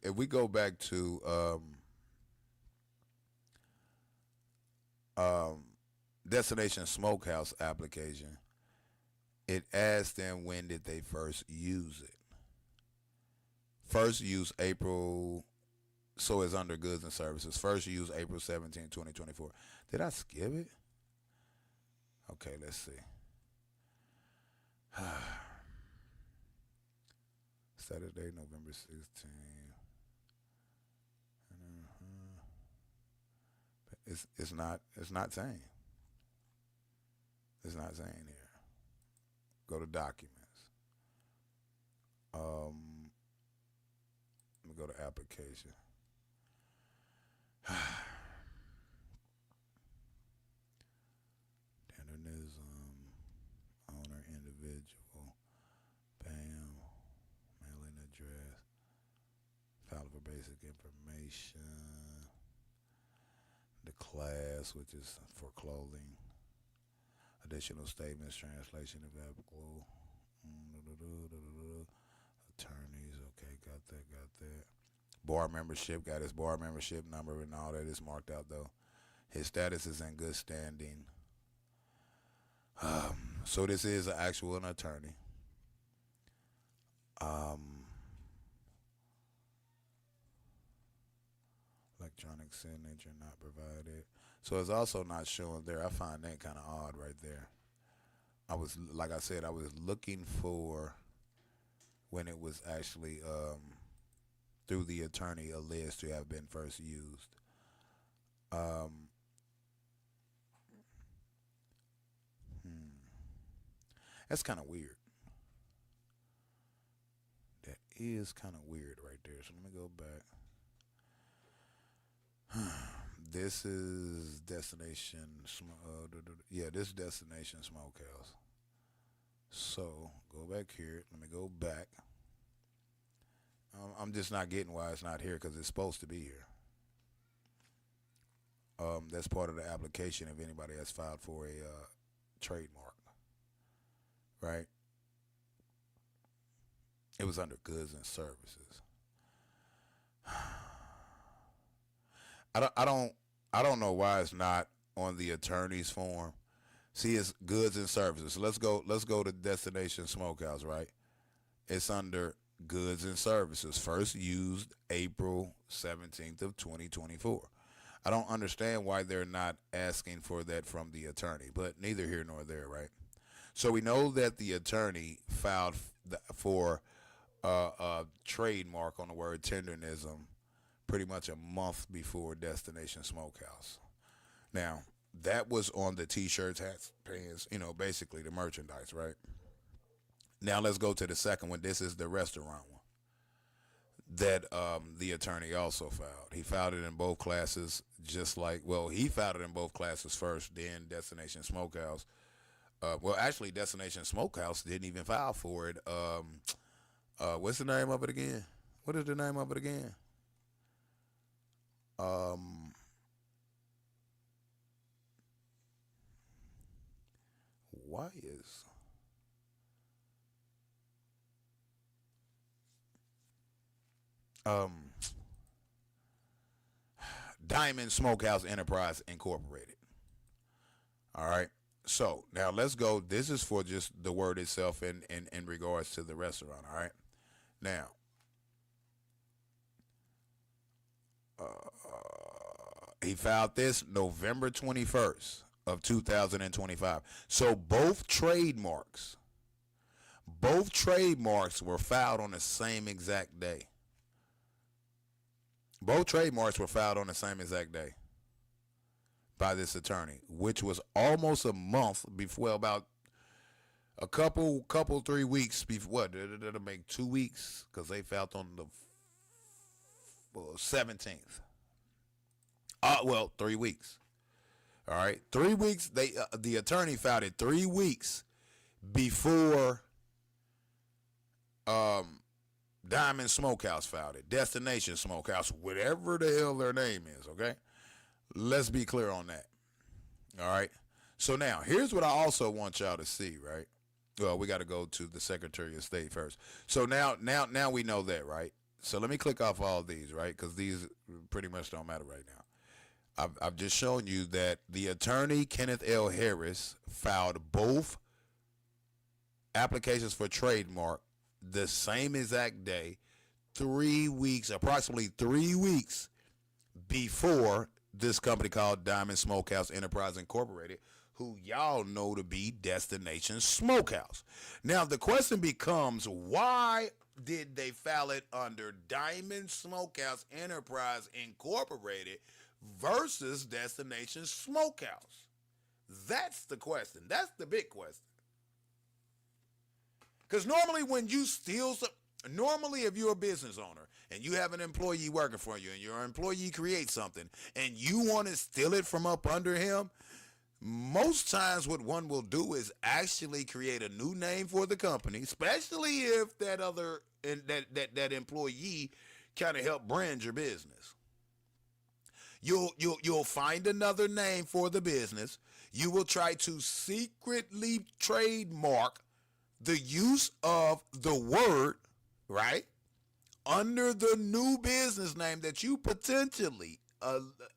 Destination Smokehouse application, it asks them when did they first use it. First use April, so it's under goods and services. First use April 17, 2024. Did I skip it? Okay, let's see. Saturday, November 16th. It's not saying. It's not saying here. Go to documents. Let me go to application. Tendernism, owner, individual, bam, mailing address, file for basic information, the class, which is for clothing, additional statements, translation if applicable, attorneys, okay, got that. Bar membership, got his bar membership number and all that is marked out though. His status is in good standing. So this is an actual attorney. Electronic signature not provided. So it's also not showing there. I find that kind of odd right there. I was looking for when it was actually through the attorney alleged to have been first used. That's kind of weird. That is kind of weird right there. So let me go back. This is Destination this is Destination Smokehouse. So go back here. Let me go back. I'm just not getting why it's not here because it's supposed to be here. That's part of the application if anybody has filed for a trademark, right? It was under goods and services. I don't know why it's not on the attorney's form. See, it's goods and services. So let's go to Destination Smokehouse, right? It's under goods and services, first used April 17th of 2024. I don't understand why they're not asking for that from the attorney, but neither here nor there, right? So we know that the attorney filed for a trademark on the word tendernism pretty much a month before Destination Smokehouse. Now, that was on the t-shirts, hats, pants, basically the merchandise, right? Now let's go to the second one. This is the restaurant one that the attorney also filed. He filed it in both classes, he filed it in both classes first, then Destination Smokehouse. Actually, Destination Smokehouse didn't even file for it. What's the name of it again? What is the name of it again? Why is Diamond Smokehouse Enterprise Incorporated. All right. So now let's go. This is for just the word itself in regards to the restaurant. All right. Now, he filed this November 21st of 2025. So both trademarks were filed on the same exact day. Both trademarks were filed on the same exact day by this attorney, which was almost a month before, about a couple 3 weeks before. What did it make 2 weeks? Because they filed on the 17th. 3 weeks. All right, 3 weeks. The attorney filed it 3 weeks before Diamond Smokehouse filed it. Destination Smokehouse, whatever the hell their name is. Okay, let's be clear on that. All right. So now, here's what I also want y'all to see. Right. Well, we got to go to the Secretary of State first. So now we know that, right? So let me click off all these, right? Because these pretty much don't matter right now. I've just shown you that the attorney, Kenneth L. Harris, filed both applications for trademark the same exact day, approximately 3 weeks before this company called Diamond Smokehouse Enterprise Incorporated, who y'all know to be Destination Smokehouse. Now, the question becomes, why did they file it under Diamond Smokehouse Enterprise Incorporated versus Destination Smokehouse? That's the question. That's the big question. Because normally when you steal normally if you're a business owner and you have an employee working for you and your employee creates something and you want to steal it from up under him, most times what one will do is actually create a new name for the company, especially if that other that employee kind of helped brand your business. You'll find another name for the business. You will try to secretly trademark the use of the word, right, under the new business name that you potentially,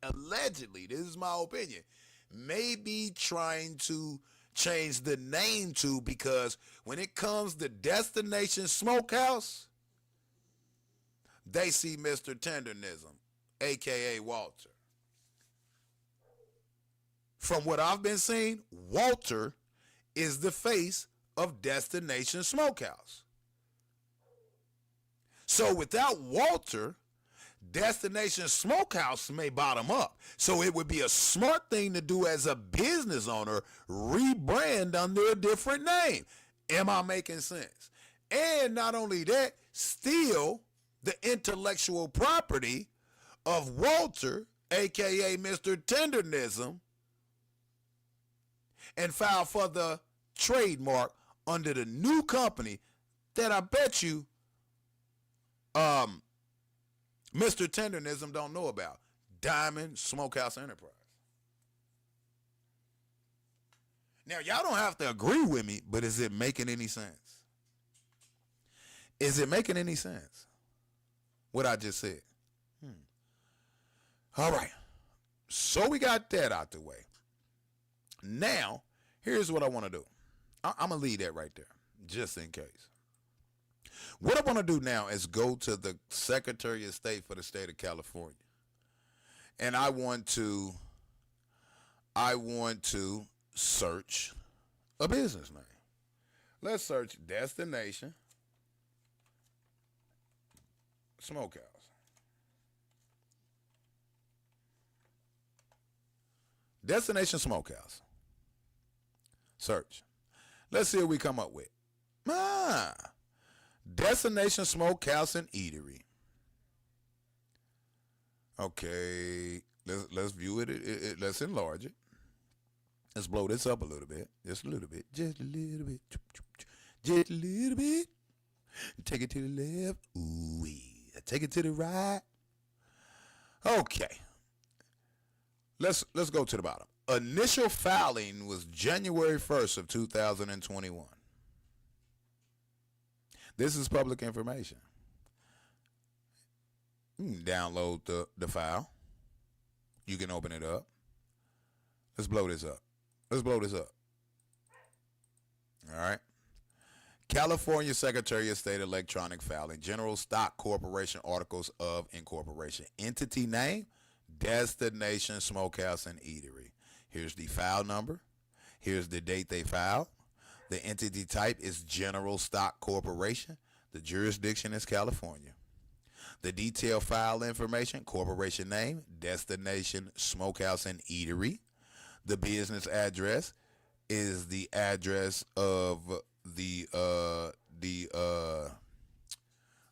allegedly, this is my opinion, may be trying to change the name to, because when it comes to Destination Smokehouse, they see Mr. Tendernism, a.k.a. Walter. From what I've been seeing, Walter is the face of Destination Smokehouse. So without Walter, Destination Smokehouse may bottom up. So it would be a smart thing to do as a business owner, rebrand under a different name. Am I making sense? And not only that, steal the intellectual property of Walter, aka Mr. Tendernism, and file for the trademark under the new company that I bet you Mr. Tendernism don't know about, Diamond Smokehouse Enterprise. Now, y'all don't have to agree with me, but is it making any sense? Is it making any sense, what I just said? All right. So we got that out the way. Now, here's what I want to do. I'm going to leave that right there, just in case. What I want to do now is go to the Secretary of State for the state of California. And I want to search a business name. Let's search Destination Smokehouse. Destination Smokehouse. Search. Let's see what we come up with. Destination Smokehouse and Eatery. Okay, let's view it. Let's enlarge it. Let's blow this up a little bit. Just a little bit. Just a little bit. Just a little bit. Take it to the left. Ooh, take it to the right. Okay. Let's go to the bottom. Initial filing was January 1st of 2021. This is public information. You can download the file. You can open it up. Let's blow this up. All right. California Secretary of State electronic filing. General Stock Corporation Articles of Incorporation. Entity name, Destination Smokehouse and Eatery. Here's the file number. Here's the date they filed. The entity type is General Stock Corporation. The jurisdiction is California. The detailed file information, corporation name, Destination Smokehouse and Eatery. The business address is the address of the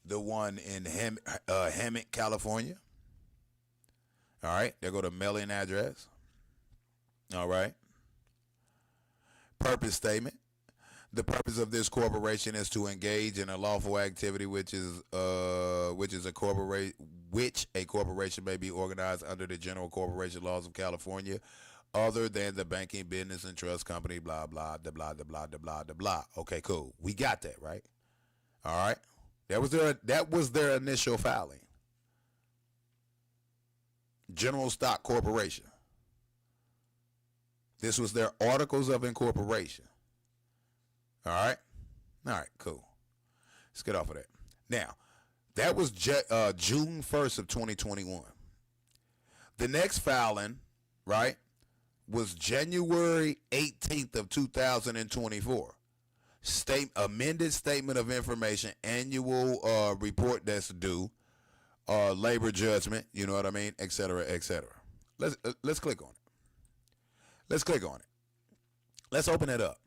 one in Hemet, California. All right, there go the mailing address. All right. Purpose statement. The purpose of this corporation is to engage in a lawful activity which a corporation may be organized under the general corporation laws of California, other than the banking, business, and trust company, blah, blah, blah, blah, blah, blah, blah, blah, blah. Okay, cool. We got that, right? All right. That was their initial filing. General Stock Corporation. This was their articles of incorporation. All right, cool. Let's get off of that. Now, that was June 1st of 2021. The next filing, right, was January 18th of 2024. Amended statement of information, annual report that's due, labor judgment, you know what I mean, et cetera, et cetera. Let's click on it. Let's click on it. Let's open it up.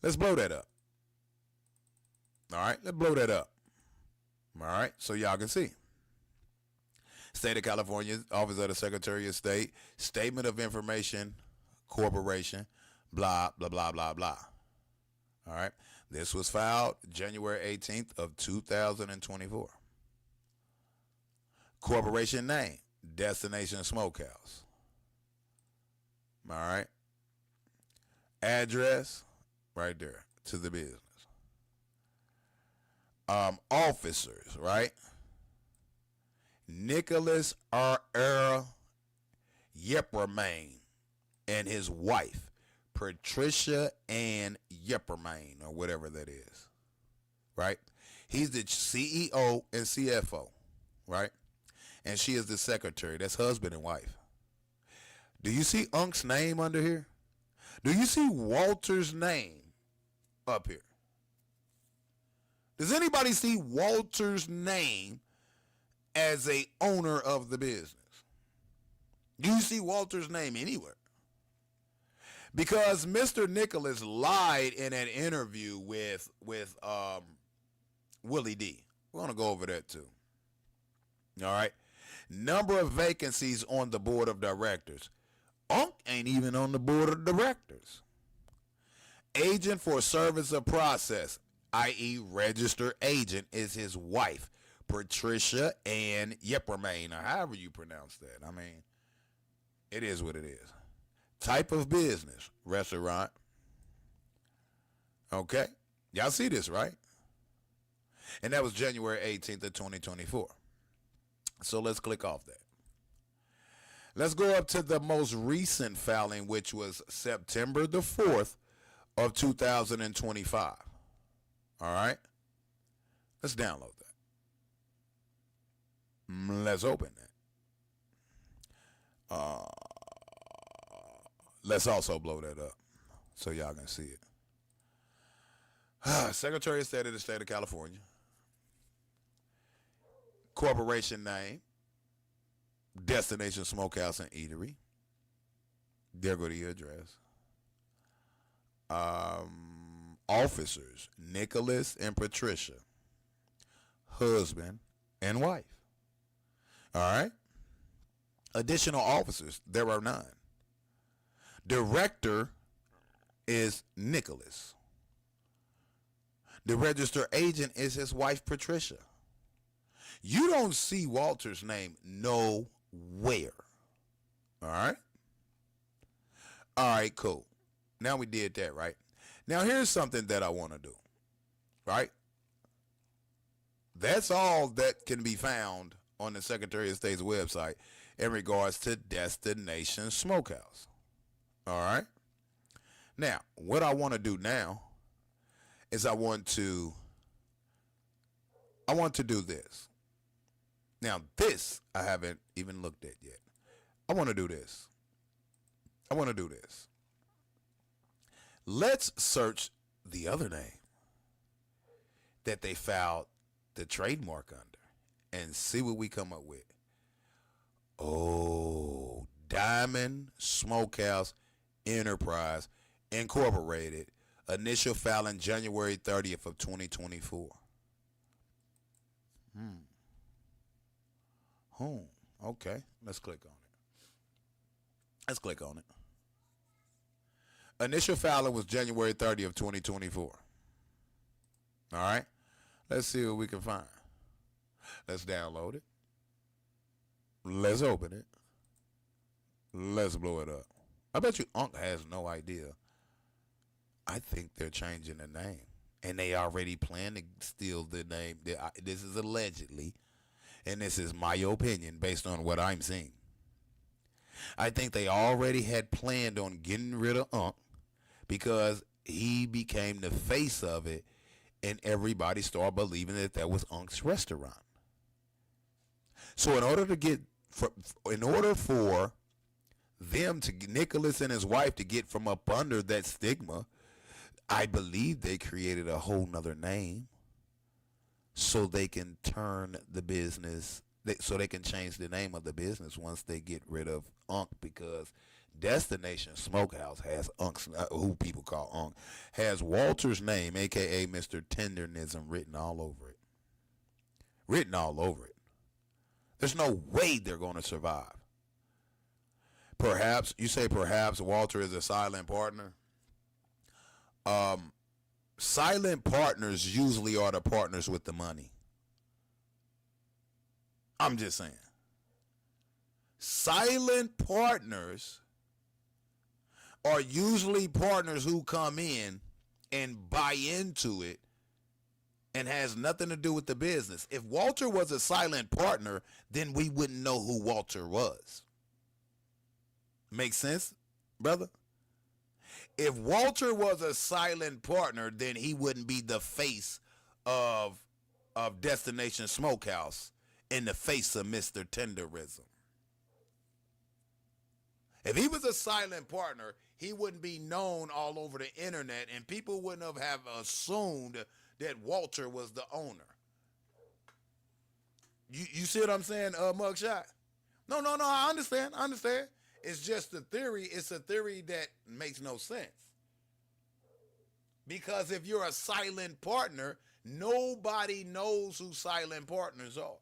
Let's blow that up. All right, let's blow that up. All right, so y'all can see. State of California, Office of the Secretary of State, Statement of Information, Corporation, blah, blah, blah, blah, blah. All right, this was filed January 18th of 2024. Corporation name, Destination Smokehouse. All right. Address, right there, to the business. Officers, right? Nicholas R. Yeppermain and his wife, Patricia Ann Yeppermain, or whatever that is, right? He's the CEO and CFO, right? And she is the secretary. That's husband and wife. Do you see Unc's name under here? Do you see Walter's name up here? Does anybody see Walter's name as a owner of the business? Do you see Walter's name anywhere? Because Mr. Nicholas lied in an interview with Willie D. We're going to go over that too. All right. Number of vacancies on the board of directors. Unc ain't even on the board of directors. Agent for service of process, i.e. registered agent, is his wife, Patricia Ann Yeppermain, or however you pronounce that. I mean, it is what it is. Type of business, restaurant. Okay. Y'all see this, right? And that was January 18th of 2024. So let's click off that. Let's go up to the most recent filing, which was September the 4th of 2025. All right. Let's download that. Let's open that. Let's also blow that up so y'all can see it. Secretary of State of the State of California. Corporation name, Destination Smokehouse and Eatery. There go to your address. Officers, Nicholas and Patricia. Husband and wife. All right? Additional officers, there are none. Director is Nicholas. The registered agent is his wife, Patricia. You don't see Walter's name nowhere. All right? All right, cool. Now we did that, right? Now here's something that I want to do, right? That's all that can be found on the Secretary of State's website in regards to Destination Smokehouse. All right? Now, what I want to do now is I want to do this. Now, this I haven't even looked at yet. I want to do this. Let's search the other name that they filed the trademark under and see what we come up with. Oh, Diamond Smokehouse Enterprise Incorporated. Initial filing January 30th of 2024. Okay. Let's click on it. Initial filing was January 30th of 2024. All right. Let's see what we can find. Let's download it. Let's open it. Let's blow it up. I bet you Unc has no idea. I think they're changing the name. And they already plan to steal the name. This is allegedly. And this is my opinion based on what I'm seeing. I think they already had planned on getting rid of Unc because he became the face of it and everybody started believing that was Unc's restaurant. So in order for them to, Nicholas and his wife, to get from up under that stigma, I believe they created a whole nother name so they can turn the business, so they can change the name of the business once they get rid of Unc, because Destination Smokehouse has Unc's, who people call Unc, has Walter's name, a.k.a. Mr. Tendernism, written all over it. There's no way they're going to survive. Perhaps Walter is a silent partner. Silent partners usually are the partners with the money. I'm just saying. Silent partners are usually partners who come in and buy into it and has nothing to do with the business. If Walter was a silent partner, then we wouldn't know who Walter was. Make sense, brother? If Walter was a silent partner, then he wouldn't be the face of Destination Smokehouse in the face of Mr. Tenderism. If he was a silent partner, he wouldn't be known all over the internet, and people wouldn't have assumed that Walter was the owner. You see what I'm saying, Mugshot? No, I understand. It's just a theory. It's a theory that makes no sense. Because if you're a silent partner, nobody knows who silent partners are.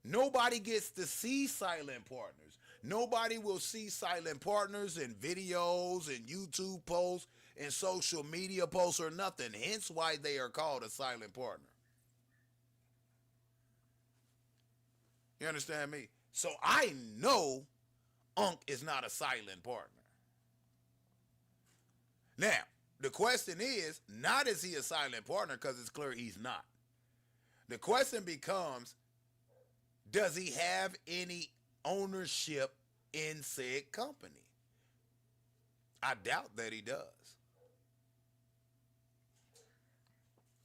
Nobody gets to see silent partners. Nobody will see silent partners in videos and YouTube posts and social media posts or nothing. Hence why they are called a silent partner. You understand me? So I know Unc is not a silent partner. Now, the question is, not is he a silent partner, because it's clear he's not. The question becomes, does he have any ownership in said company? I doubt that he does.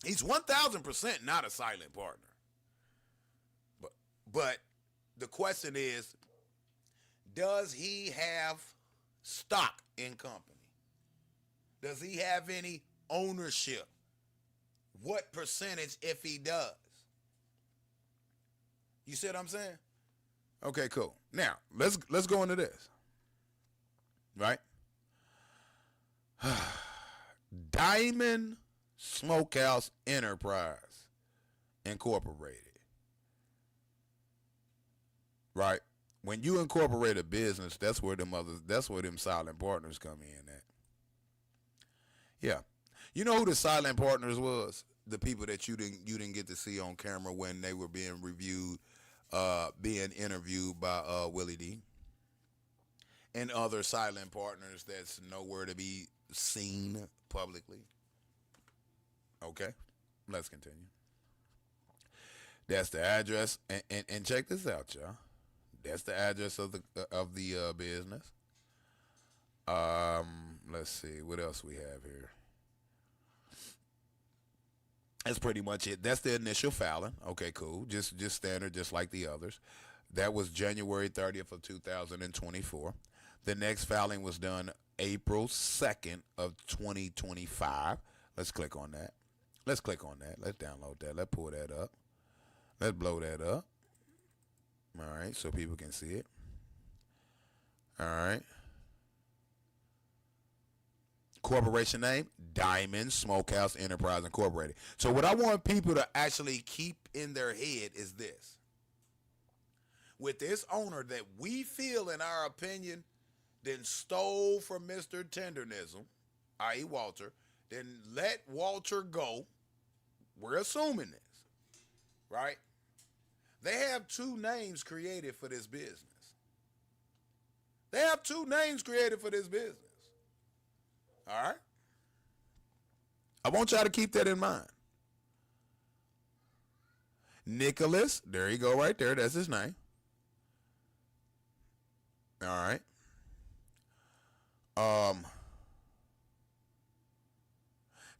He's 1,000% not a silent partner. But the question is, does he have stock in company? Does he have any ownership? What percentage if he does? You see what I'm saying? Okay, cool. Now, let's go into this. Right? Diamond Smokehouse Enterprise Incorporated. Right? When you incorporate a business, that's where them silent partners come in at. Yeah. You know who the silent partners was? The people that you didn't get to see on camera when they were being interviewed by Willie D. And other silent partners that's nowhere to be seen publicly. Okay, let's continue. That's the address, and check this out, y'all. That's the address of the business. Let's see what else we have here. That's pretty much it. That's the initial filing. Okay, cool. Just standard, just like the others. That was January 30th of 2024. The next filing was done April 2nd of 2025. Let's click on that. Let's download that. Let's pull that up. Let's blow that up. All right, so people can see it. All right. Corporation name, Diamond Smokehouse Enterprise Incorporated. So what I want people to actually keep in their head is this. With this owner that we feel, in our opinion, then stole from Mr. Tendernism, i.e. Walter, then let Walter go. We're assuming this, right? They have two names created for this business. All right? I want y'all to keep that in mind. Nicholas, there you go right there. That's his name. All right.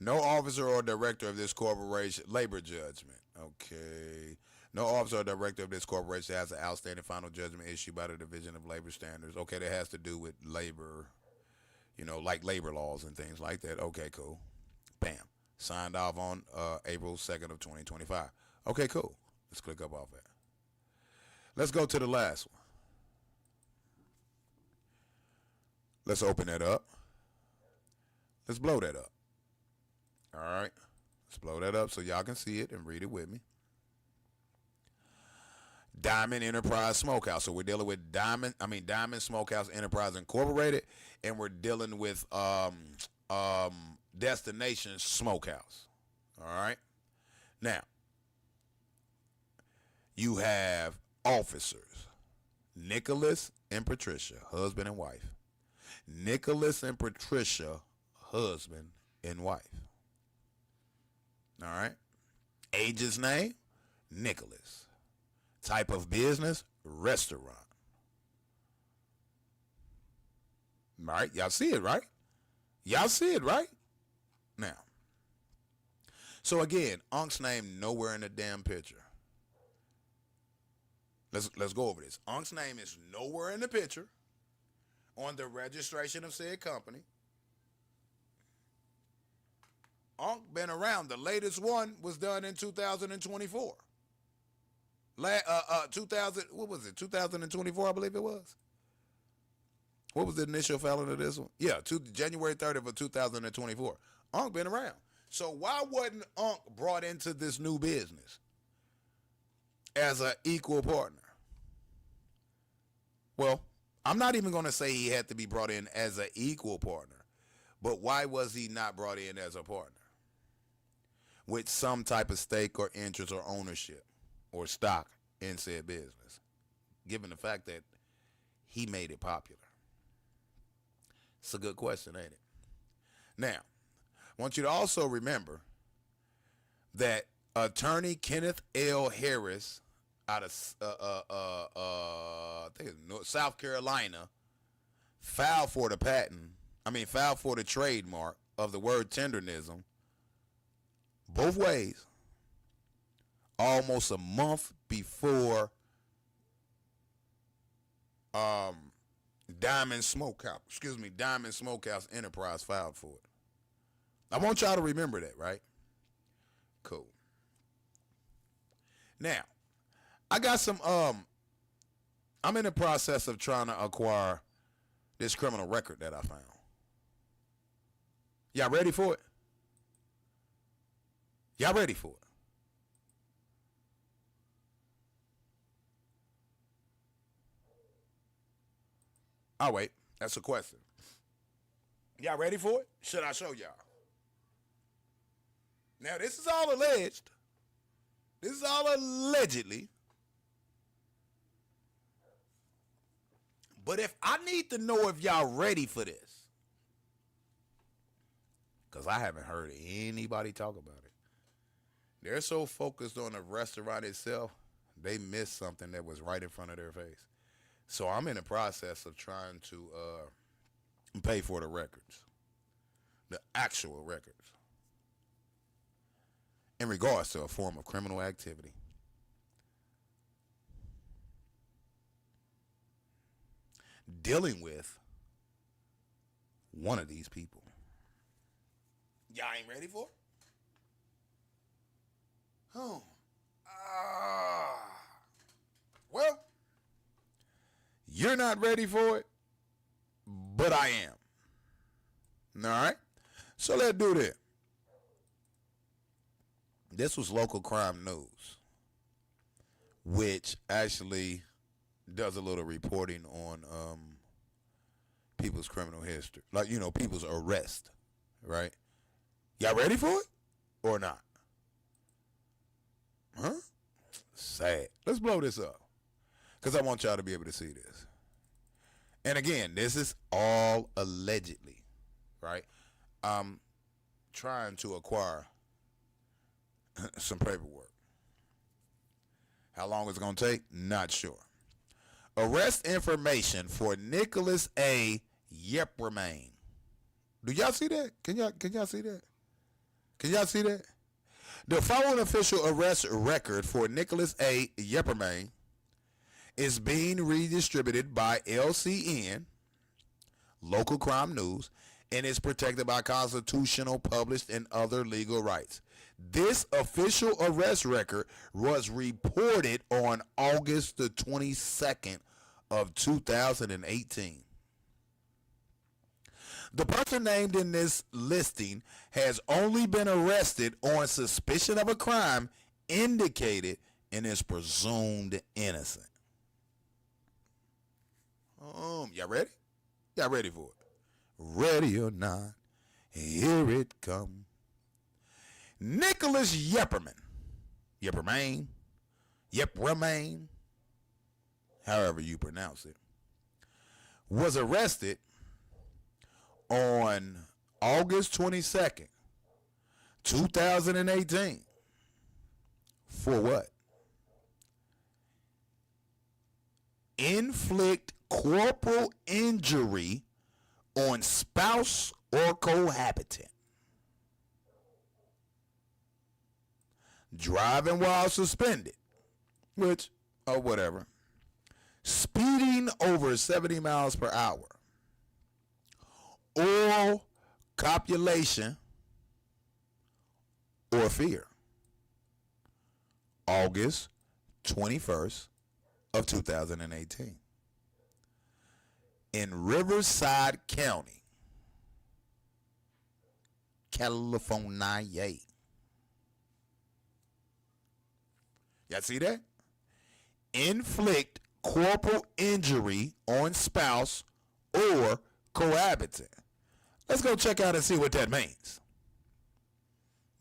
No officer or director of this corporation, labor judgment. Okay. No officer or director of this corporation has an outstanding final judgment issued by the Division of Labor Standards. Okay, that has to do with labor, like labor laws and things like that. Okay, cool. Bam. Signed off on April 2nd of 2025. Okay, cool. Let's click up off that. Let's go to the last one. Let's open that up. Let's blow that up. All right. Let's blow that up so y'all can see it and read it with me. Diamond Enterprise Smokehouse. So we're dealing with Diamond Smokehouse Enterprise Incorporated, and we're dealing with Destination Smokehouse. All right. Now, you have officers, Nicholas and Patricia, husband and wife. Nicholas and Patricia, husband and wife. All right. Agent's name, Nicholas. Type of business, restaurant. All right. Y'all see it, right? Now. So again, Unc's name nowhere in the damn picture. Let's go over this. Unc's name is nowhere in the picture on the registration of said company. Unc been around. The latest one was done in 2024. 2024, I believe it was. What was the initial filing of this one? Yeah, January 30th of 2024. Unc been around. So why wasn't Unc brought into this new business as an equal partner? Well, I'm not even going to say he had to be brought in as an equal partner, but why was he not brought in as a partner with some type of stake or interest or ownership or stock in said business, given the fact that he made it popular? It's a good question, ain't it? Now, I want you to also remember that attorney Kenneth L. Harris out of I think it's South Carolina filed for the trademark of the word tendernism, both ways almost a month before Diamond Smokehouse Enterprise filed for it. I want y'all to remember that, right? Cool. Now, I got some I'm in the process of trying to acquire this criminal record that I found. Y'all ready for it? Y'all ready for it? I'll wait. That's a question. Y'all ready for it? Should I show y'all? Now, this is all alleged. This is all allegedly. But if I need to know if y'all ready for this, because I haven't heard anybody talk about it. They're so focused on the restaurant itself, they missed something that was right in front of their face. So I'm in the process of trying to pay for the records, the actual records, in regards to a form of criminal activity. Dealing with one of these people. Y'all ain't ready for it? Oh. Well, you're not ready for it, but I am. All right? So let's do this. This was local crime news, which actually does a little reporting on people's criminal history. Like, people's arrest, right? Y'all ready for it or not? Huh? Sad. Let's blow this up because I want y'all to be able to see this. And again, this is all allegedly, right? I'm trying to acquire some paperwork. How long it's going to take? Not sure. Arrest information for Nicholas A. Yeppermain. Do y'all see that? Can y'all see that? Can y'all see that? The following official arrest record for Nicholas A. Yeppermain is being redistributed by LCN, Local Crime News, and is protected by constitutional, published, and other legal rights. This official arrest record was reported on August the 22nd of 2018. The person named in this listing has only been arrested on suspicion of a crime indicated and is presumed innocent. Y'all ready? Y'all ready for it? Ready or not, here it comes. Nicholas Yeppermain, however you pronounce it, was arrested on August 22nd, 2018. For what? Inflict corporal injury on spouse or cohabitant. Driving while suspended, which, or whatever. Speeding over 70 miles per hour. Oral copulation or fear. August 21st of 2018. In Riverside County, California. Y'all see that? Inflict corporal injury on spouse or cohabitant. Let's go check out and see what that means.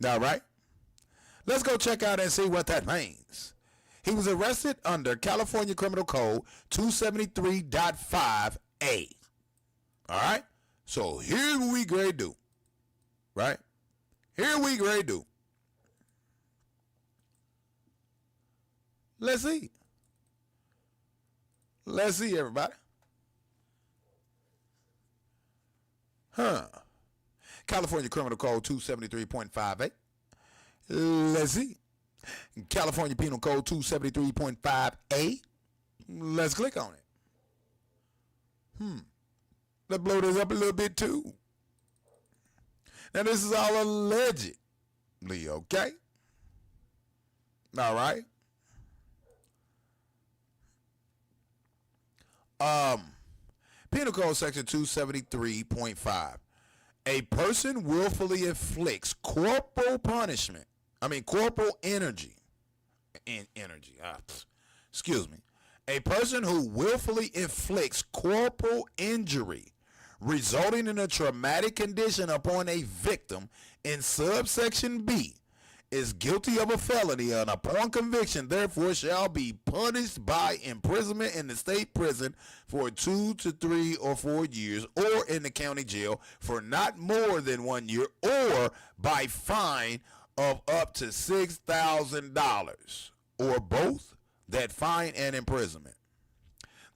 All right? Let's go check out and see what that means. He was arrested under California Criminal Code 273.5A. All right? So here we grade do. Right? Here we grade do. Let's see. Let's see, everybody. California Criminal Code 273.58. Let's see. California Penal Code 273.5A. Let's click on it. Let's blow this up a little bit too. Now this is all allegedly, okay? All right. Penal Code Section 273.5. A person willfully inflicts corporal punishment. Corporal energy. Excuse me. A person who willfully inflicts corporal injury resulting in a traumatic condition upon a victim in subsection B is guilty of a felony and upon conviction therefore shall be punished by imprisonment in the state prison for 2 to 3 or 4 years or in the county jail for not more than 1 year or by fine of up to $6,000 or both, that fine and imprisonment.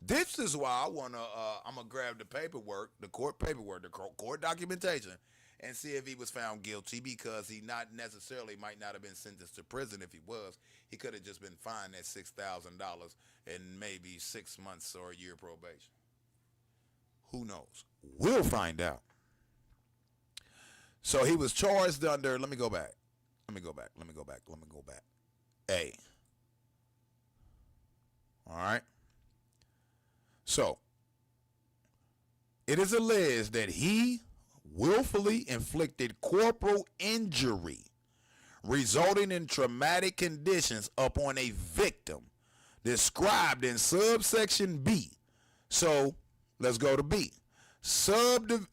This is why I'm going to grab the paperwork, the court documentation, and see if he was found guilty, because he might not have been sentenced to prison. If he was, he could have just been fined at $6,000 and maybe 6 months or a year probation. Who knows? We'll find out. So he was charged under, let me go back. A. All right. So it is alleged that he willfully inflicted corporal injury resulting in traumatic conditions upon a victim described in subsection B. So let's go to B. Subdivision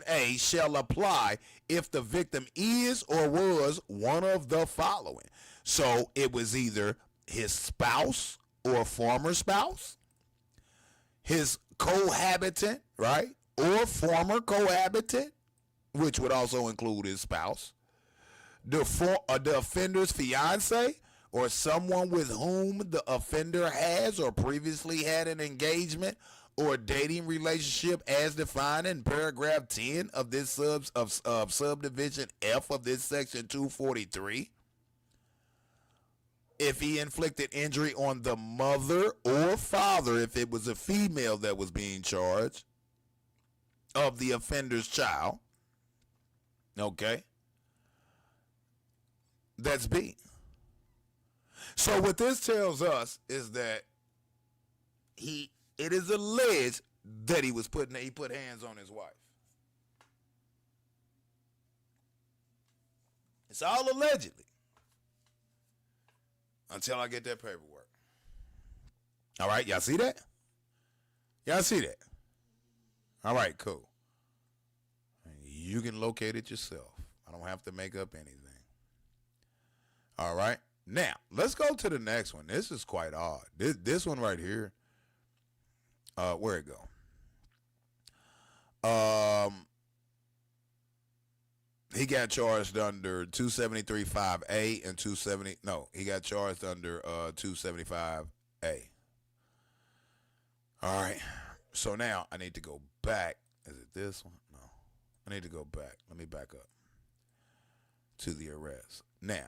A shall apply if the victim is or was one of the following. So it was either his spouse or former spouse, his cohabitant, right? Or former cohabitant, which would also include his spouse, the offender's fiance, or someone with whom the offender has or previously had an engagement or dating relationship as defined in paragraph 10 of this subdivision F of this section 243. If he inflicted injury on the mother or father, if it was a female that was being charged, of the offender's child. Okay. That's B. So what this tells us is that it is alleged that he put hands on his wife. It's all allegedly. Until I get that paperwork. All right, y'all see that? Y'all see that? All right, cool. You can locate it yourself. I don't have to make up anything. All right. Now, let's go to the next one. This is quite odd. This one right here. Where'd it go? He got charged under 273.5A and he got charged under 275A. All right. So now I need to go back. Is it this one? No. I need to go back. Let me back up to the arrest. Now,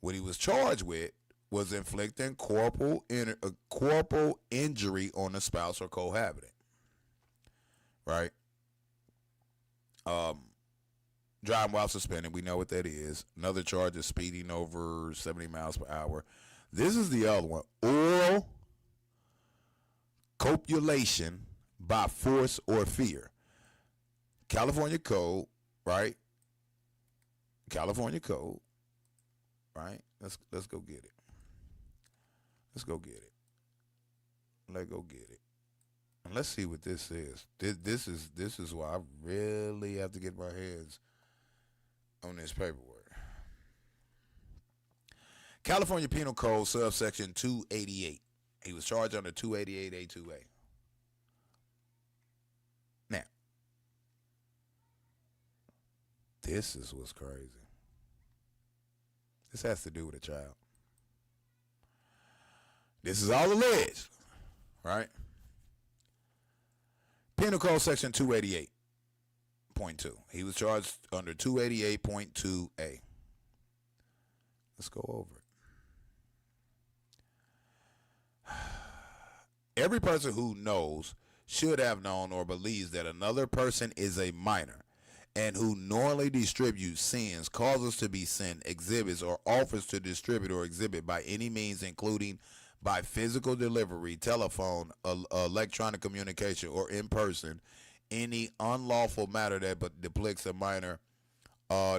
what he was charged with was inflicting corporal injury on a spouse or cohabitant. Right? Driving while suspended, we know what that is. Another charge is speeding over 70 miles per hour. This is the other one. Oral copulation by force or fear. California code, right? California code, right? Let's go get it. Let's go get it. Let's go get it. And let's see what this is. This is why I really have to get my hands on this paperwork. California Penal Code subsection 288. He was charged under 288A2A. Now, this is what's crazy. This has to do with a child. This is all alleged, right? Penal Code section 288. He was charged under 288.2A. Let's go over it. Every person who knows, should have known, or believes that another person is a minor and who knowingly distributes, sends, causes to be sent, exhibits, or offers to distribute or exhibit by any means, including by physical delivery, telephone, electronic communication, or in person, any unlawful matter that depicts a minor or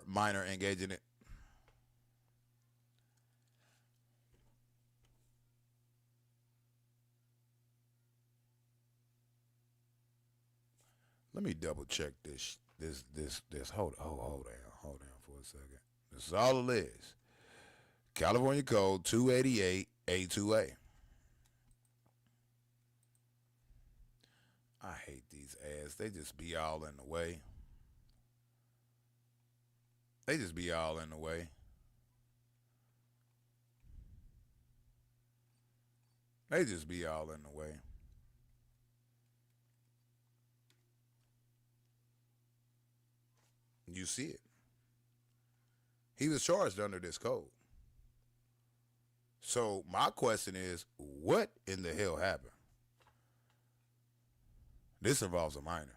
minor engaging in. Let me double check this. Hold on for a second. This is all it is. California Code 288A2A. I hate these ads. They just be all in the way. They just be all in the way. They just be all in the way. You see it. He was charged under this code. So my question is, what in the hell happened? This involves a minor.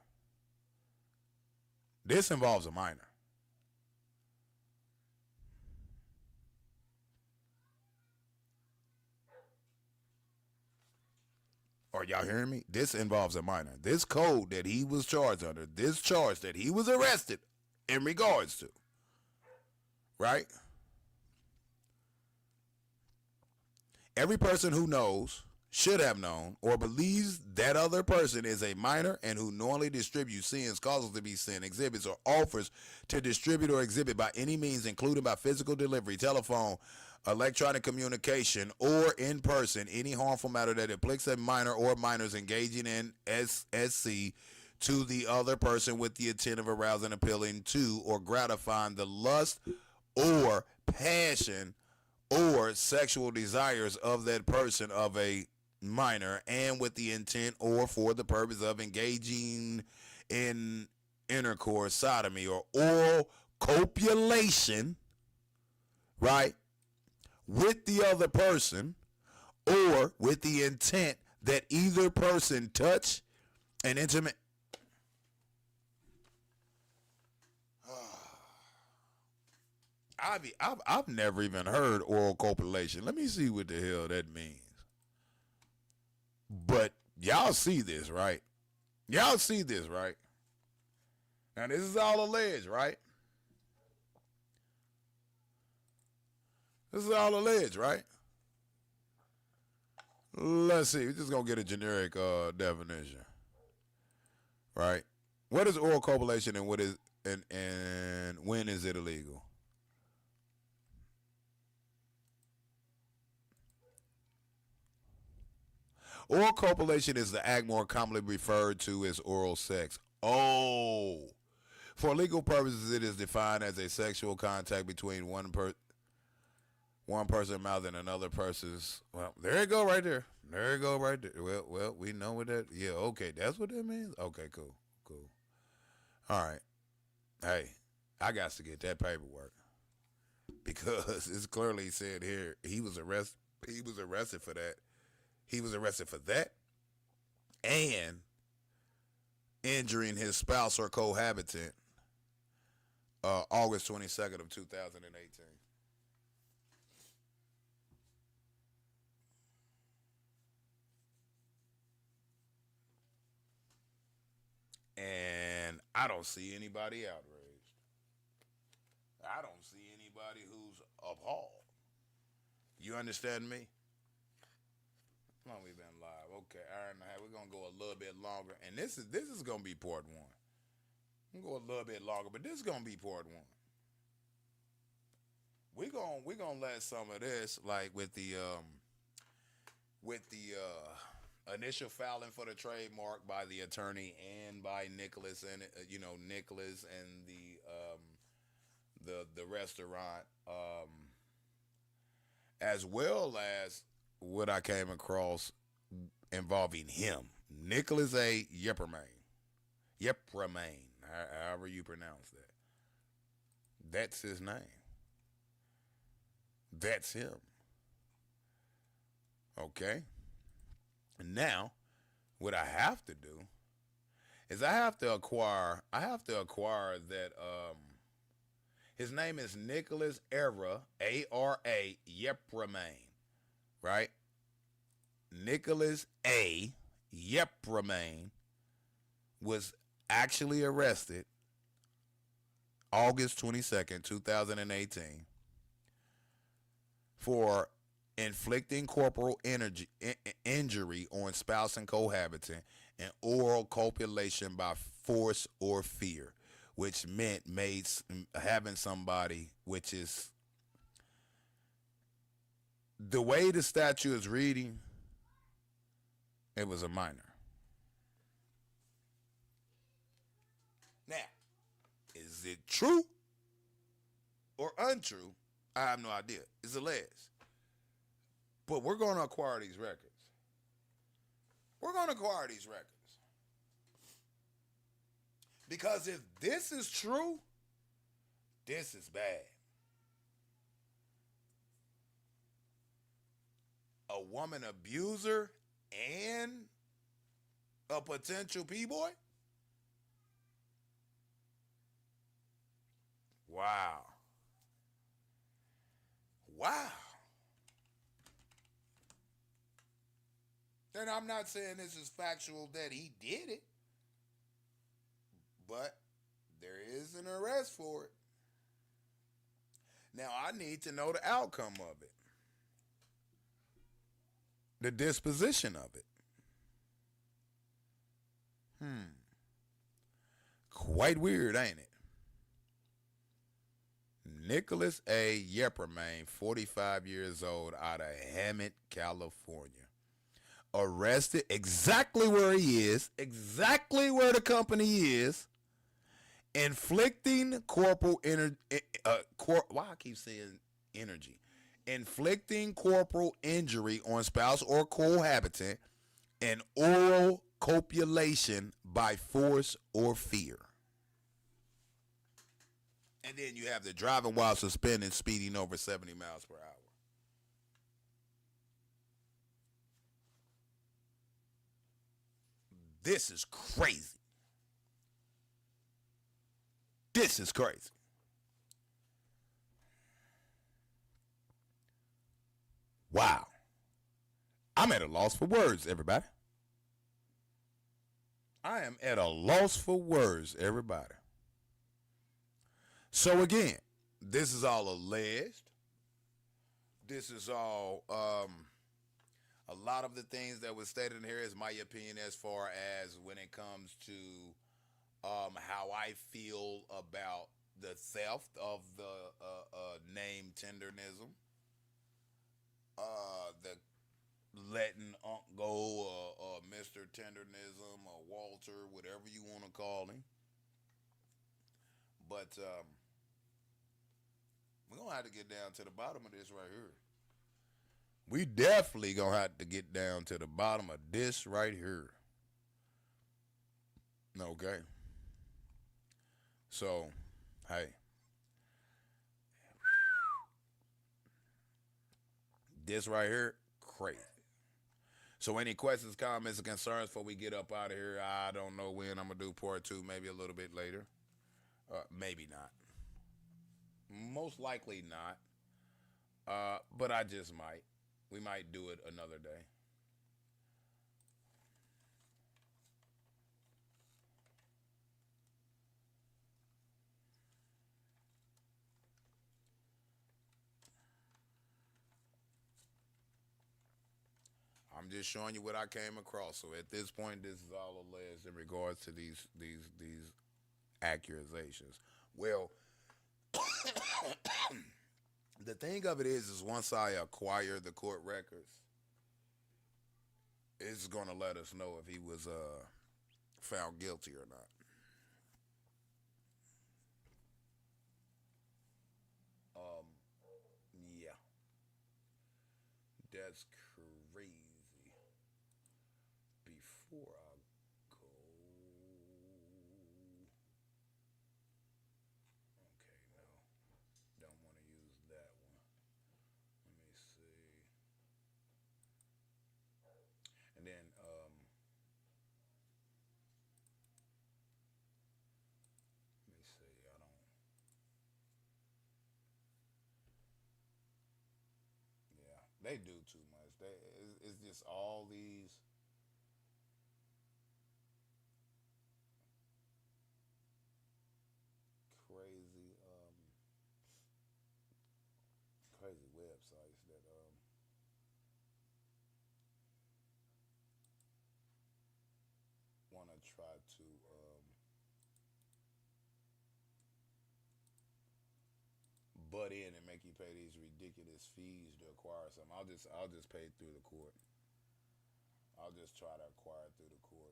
This involves a minor. Are y'all hearing me? This involves a minor. This code that he was charged under, this charge that he was arrested in regards to, right? Every person who knows, should have known, or believes that other person is a minor and who knowingly distributes, sends, causes to be sent, exhibits, or offers to distribute or exhibit by any means, including by physical delivery, telephone, electronic communication, or in person, any harmful matter that implicates a minor or minors engaging in SSC to the other person with the intent of arousing, appealing to, or gratifying the lust or passion or sexual desires of that person of a minor, and with the intent or for the purpose of engaging in intercourse, sodomy, or oral copulation, right, with the other person, or with the intent that either person touch an intimate. I've never even heard oral copulation. Let me see what the hell that means. But y'all see this, right? Y'all see this, right? Now this is all alleged, right? This is all alleged, right? Let's see. We're just gonna get a generic definition, right? What is oral copulation, and what is and when is it illegal? Oral copulation is the act more commonly referred to as oral sex. Oh, for legal purposes, it is defined as a sexual contact between one person's mouth and another person's. Well, there you go, right there. There you go, right there. Well, we know what that. Yeah, okay, that's what that means. Okay, cool. All right. Hey, I got to get that paperwork because it's clearly said here he was arrested. He was arrested for that. He was arrested for that and injuring his spouse or cohabitant August 22nd of 2018. And I don't see anybody outraged. I don't see anybody who's appalled. You understand me? How long we been live? Okay, hour and a half. We're gonna go a little bit longer, and this is gonna be part one. We're gonna go a little bit longer, but this is gonna be part one. We're gonna let some of this, like with the initial filing for the trademark by the attorney and by Nicholas and Nicholas and the restaurant, as well as what I came across involving him, Nicholas A. Yepperman. Yepremain, however you pronounce that. That's his name. That's him. Okay? Now, what I have to do is I have to acquire that his name is Nicholas Era, A-R-A, Yepremain, right? Nicholas A. Yepremain was actually arrested August 22nd, 2018 for inflicting corporal injury on spouse and cohabitant and oral copulation by force or fear, which meant having somebody, which is the way the statute is reading, it was a minor. Now, is it true or untrue? I have no idea. It's alleged. But we're going to acquire these records. We're going to acquire these records. Because if this is true, this is bad. A woman abuser and a potential P-boy? Wow. Wow. And I'm not saying this is factual that he did it, but there is an arrest for it. Now, I need to know the outcome of it, the disposition of it. Quite weird, ain't it? Nicholas A. Yepremain, 45 years old, out of Hammett, California. Arrested exactly where he is, exactly where the company is, inflicting corporal why I keep saying energy? Inflicting corporal injury on spouse or cohabitant and oral copulation by force or fear. And then you have the driving while suspended, speeding over 70 miles per hour. This is crazy. This is crazy. Wow. I'm at a loss for words, everybody. I am at a loss for words, everybody. So again, this is all alleged. This is all, a lot of the things that was stated in here is my opinion as far as when it comes to how I feel about the theft of the name Tendernism, the letting Unc go, Mr. Tendernism, or Walter, whatever you want to call him. But we're going to have to get down to the bottom of this right here. We definitely going to have to get down to the bottom of this right here. Okay. So, hey. This right here, crazy. So any questions, comments, or concerns before we get up out of here? I don't know when I'm going to do part 2, maybe a little bit later. Maybe not. Most likely not. But I just might. We might do it another day. I'm just showing you what I came across. So at this point, this is all alleged in regards to these accusations. Well, the thing of it is once I acquire the court records, it's going to let us know if he was found guilty or not. Yeah. That's crazy. Before I go, They do too much. It's just all these crazy, crazy websites that want to try to butt in and make you pay these ridiculous fees to acquire something. I'll just pay it through the court. I'll just try to acquire it through the court.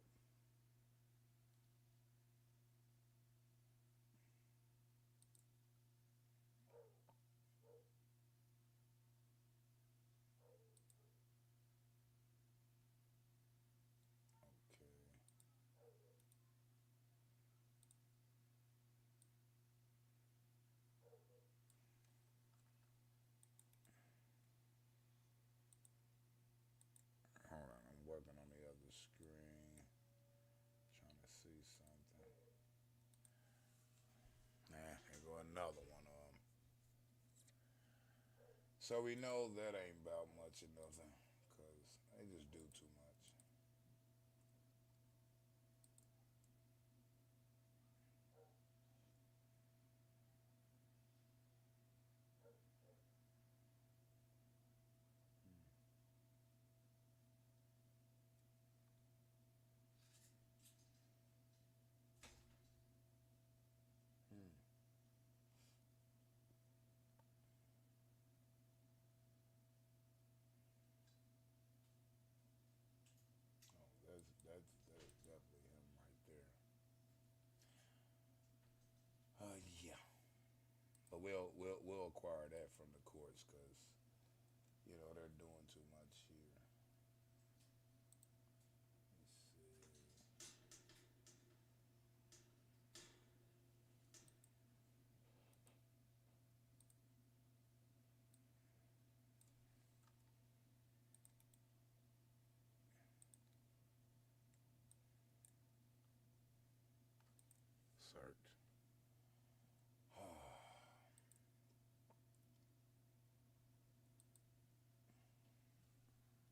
Okay. Hold on, I'm working on the other screen, trying to see something. Nah, here go another one. So we know that ain't about much or nothing, cause they just do too much. Hmm. Oh, that's definitely him right there. Yeah, but we'll acquire that from the courts, cause they're doing too much here. Let's see. Search.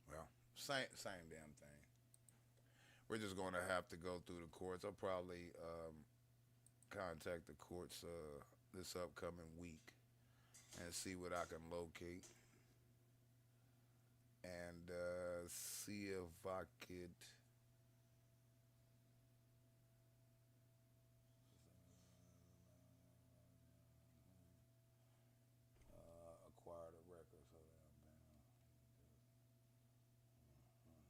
Well, same damn thing. We're just going to have to go through the courts. I'll probably contact the courts this upcoming week and see what I can locate and see if I could acquire the records of them. Let's see.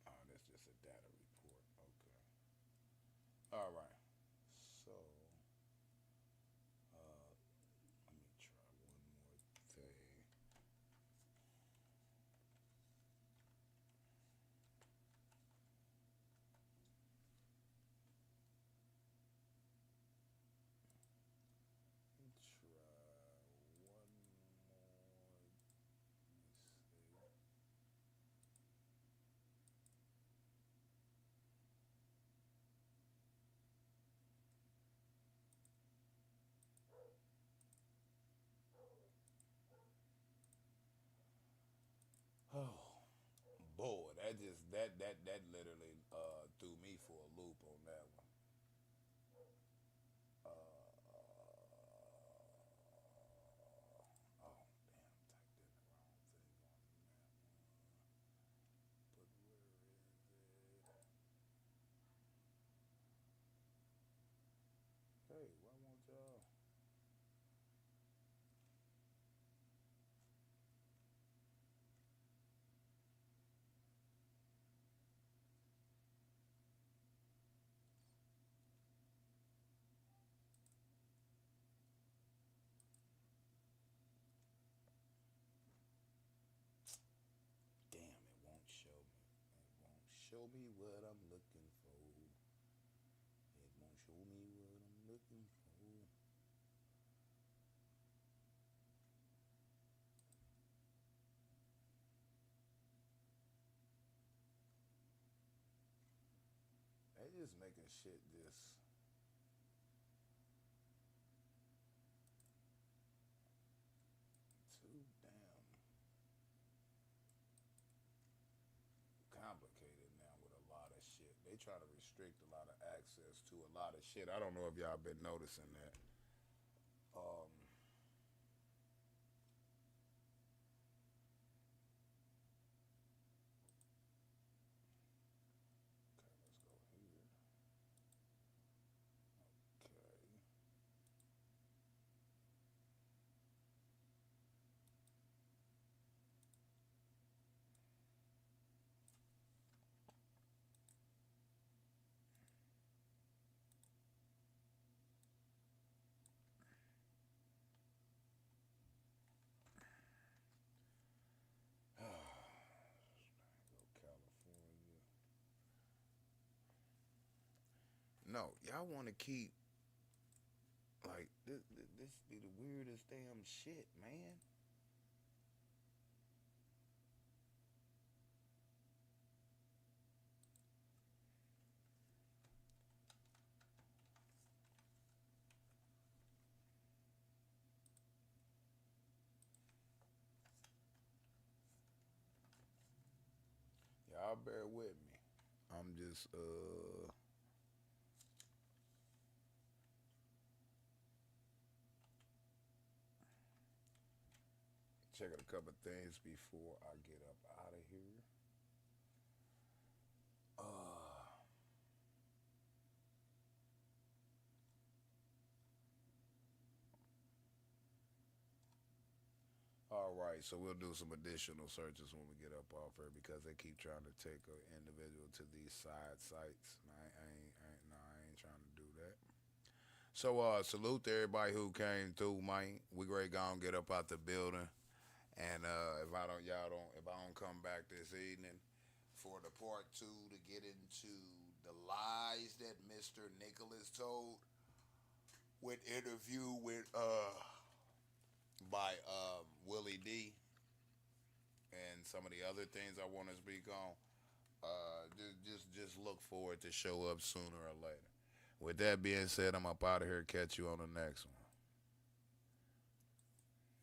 Oh, that's just a data report. Okay. All right. So, let me try one more thing. Let me try one more. Let me see. Oh boy, that literally threw me for a loop on that one. Oh damn, typed in the wrong thing on that one. But where is it? Hey, why won't y'all? Damn, it won't show me. It won't show me what I'm looking for. It won't show me what I'm looking for. just making shit just. Too damn complicated now with a lot of shit. They try to restrict a lot of access to a lot of shit. I don't know if y'all been noticing that. Um, okay, let's go here. Okay. Go California. No, y'all want to keep like this be the weirdest damn shit, man. Y'all bear with me. I'm just checking a couple things before I get up out of here. All right, so we'll do some additional searches when we get up off here because they keep trying to take an individual to these side sites. And I ain't trying to do that. So salute to everybody who came through, man. We great gonna get up out the building. And if I don't come back this evening for the part 2 to get into the lies that Mr. Nicholas told with interview with by Willie D and some of the other things I want to speak on. Just look forward to show up sooner or later. With that being said, I'm up out of here. Catch you on the next one.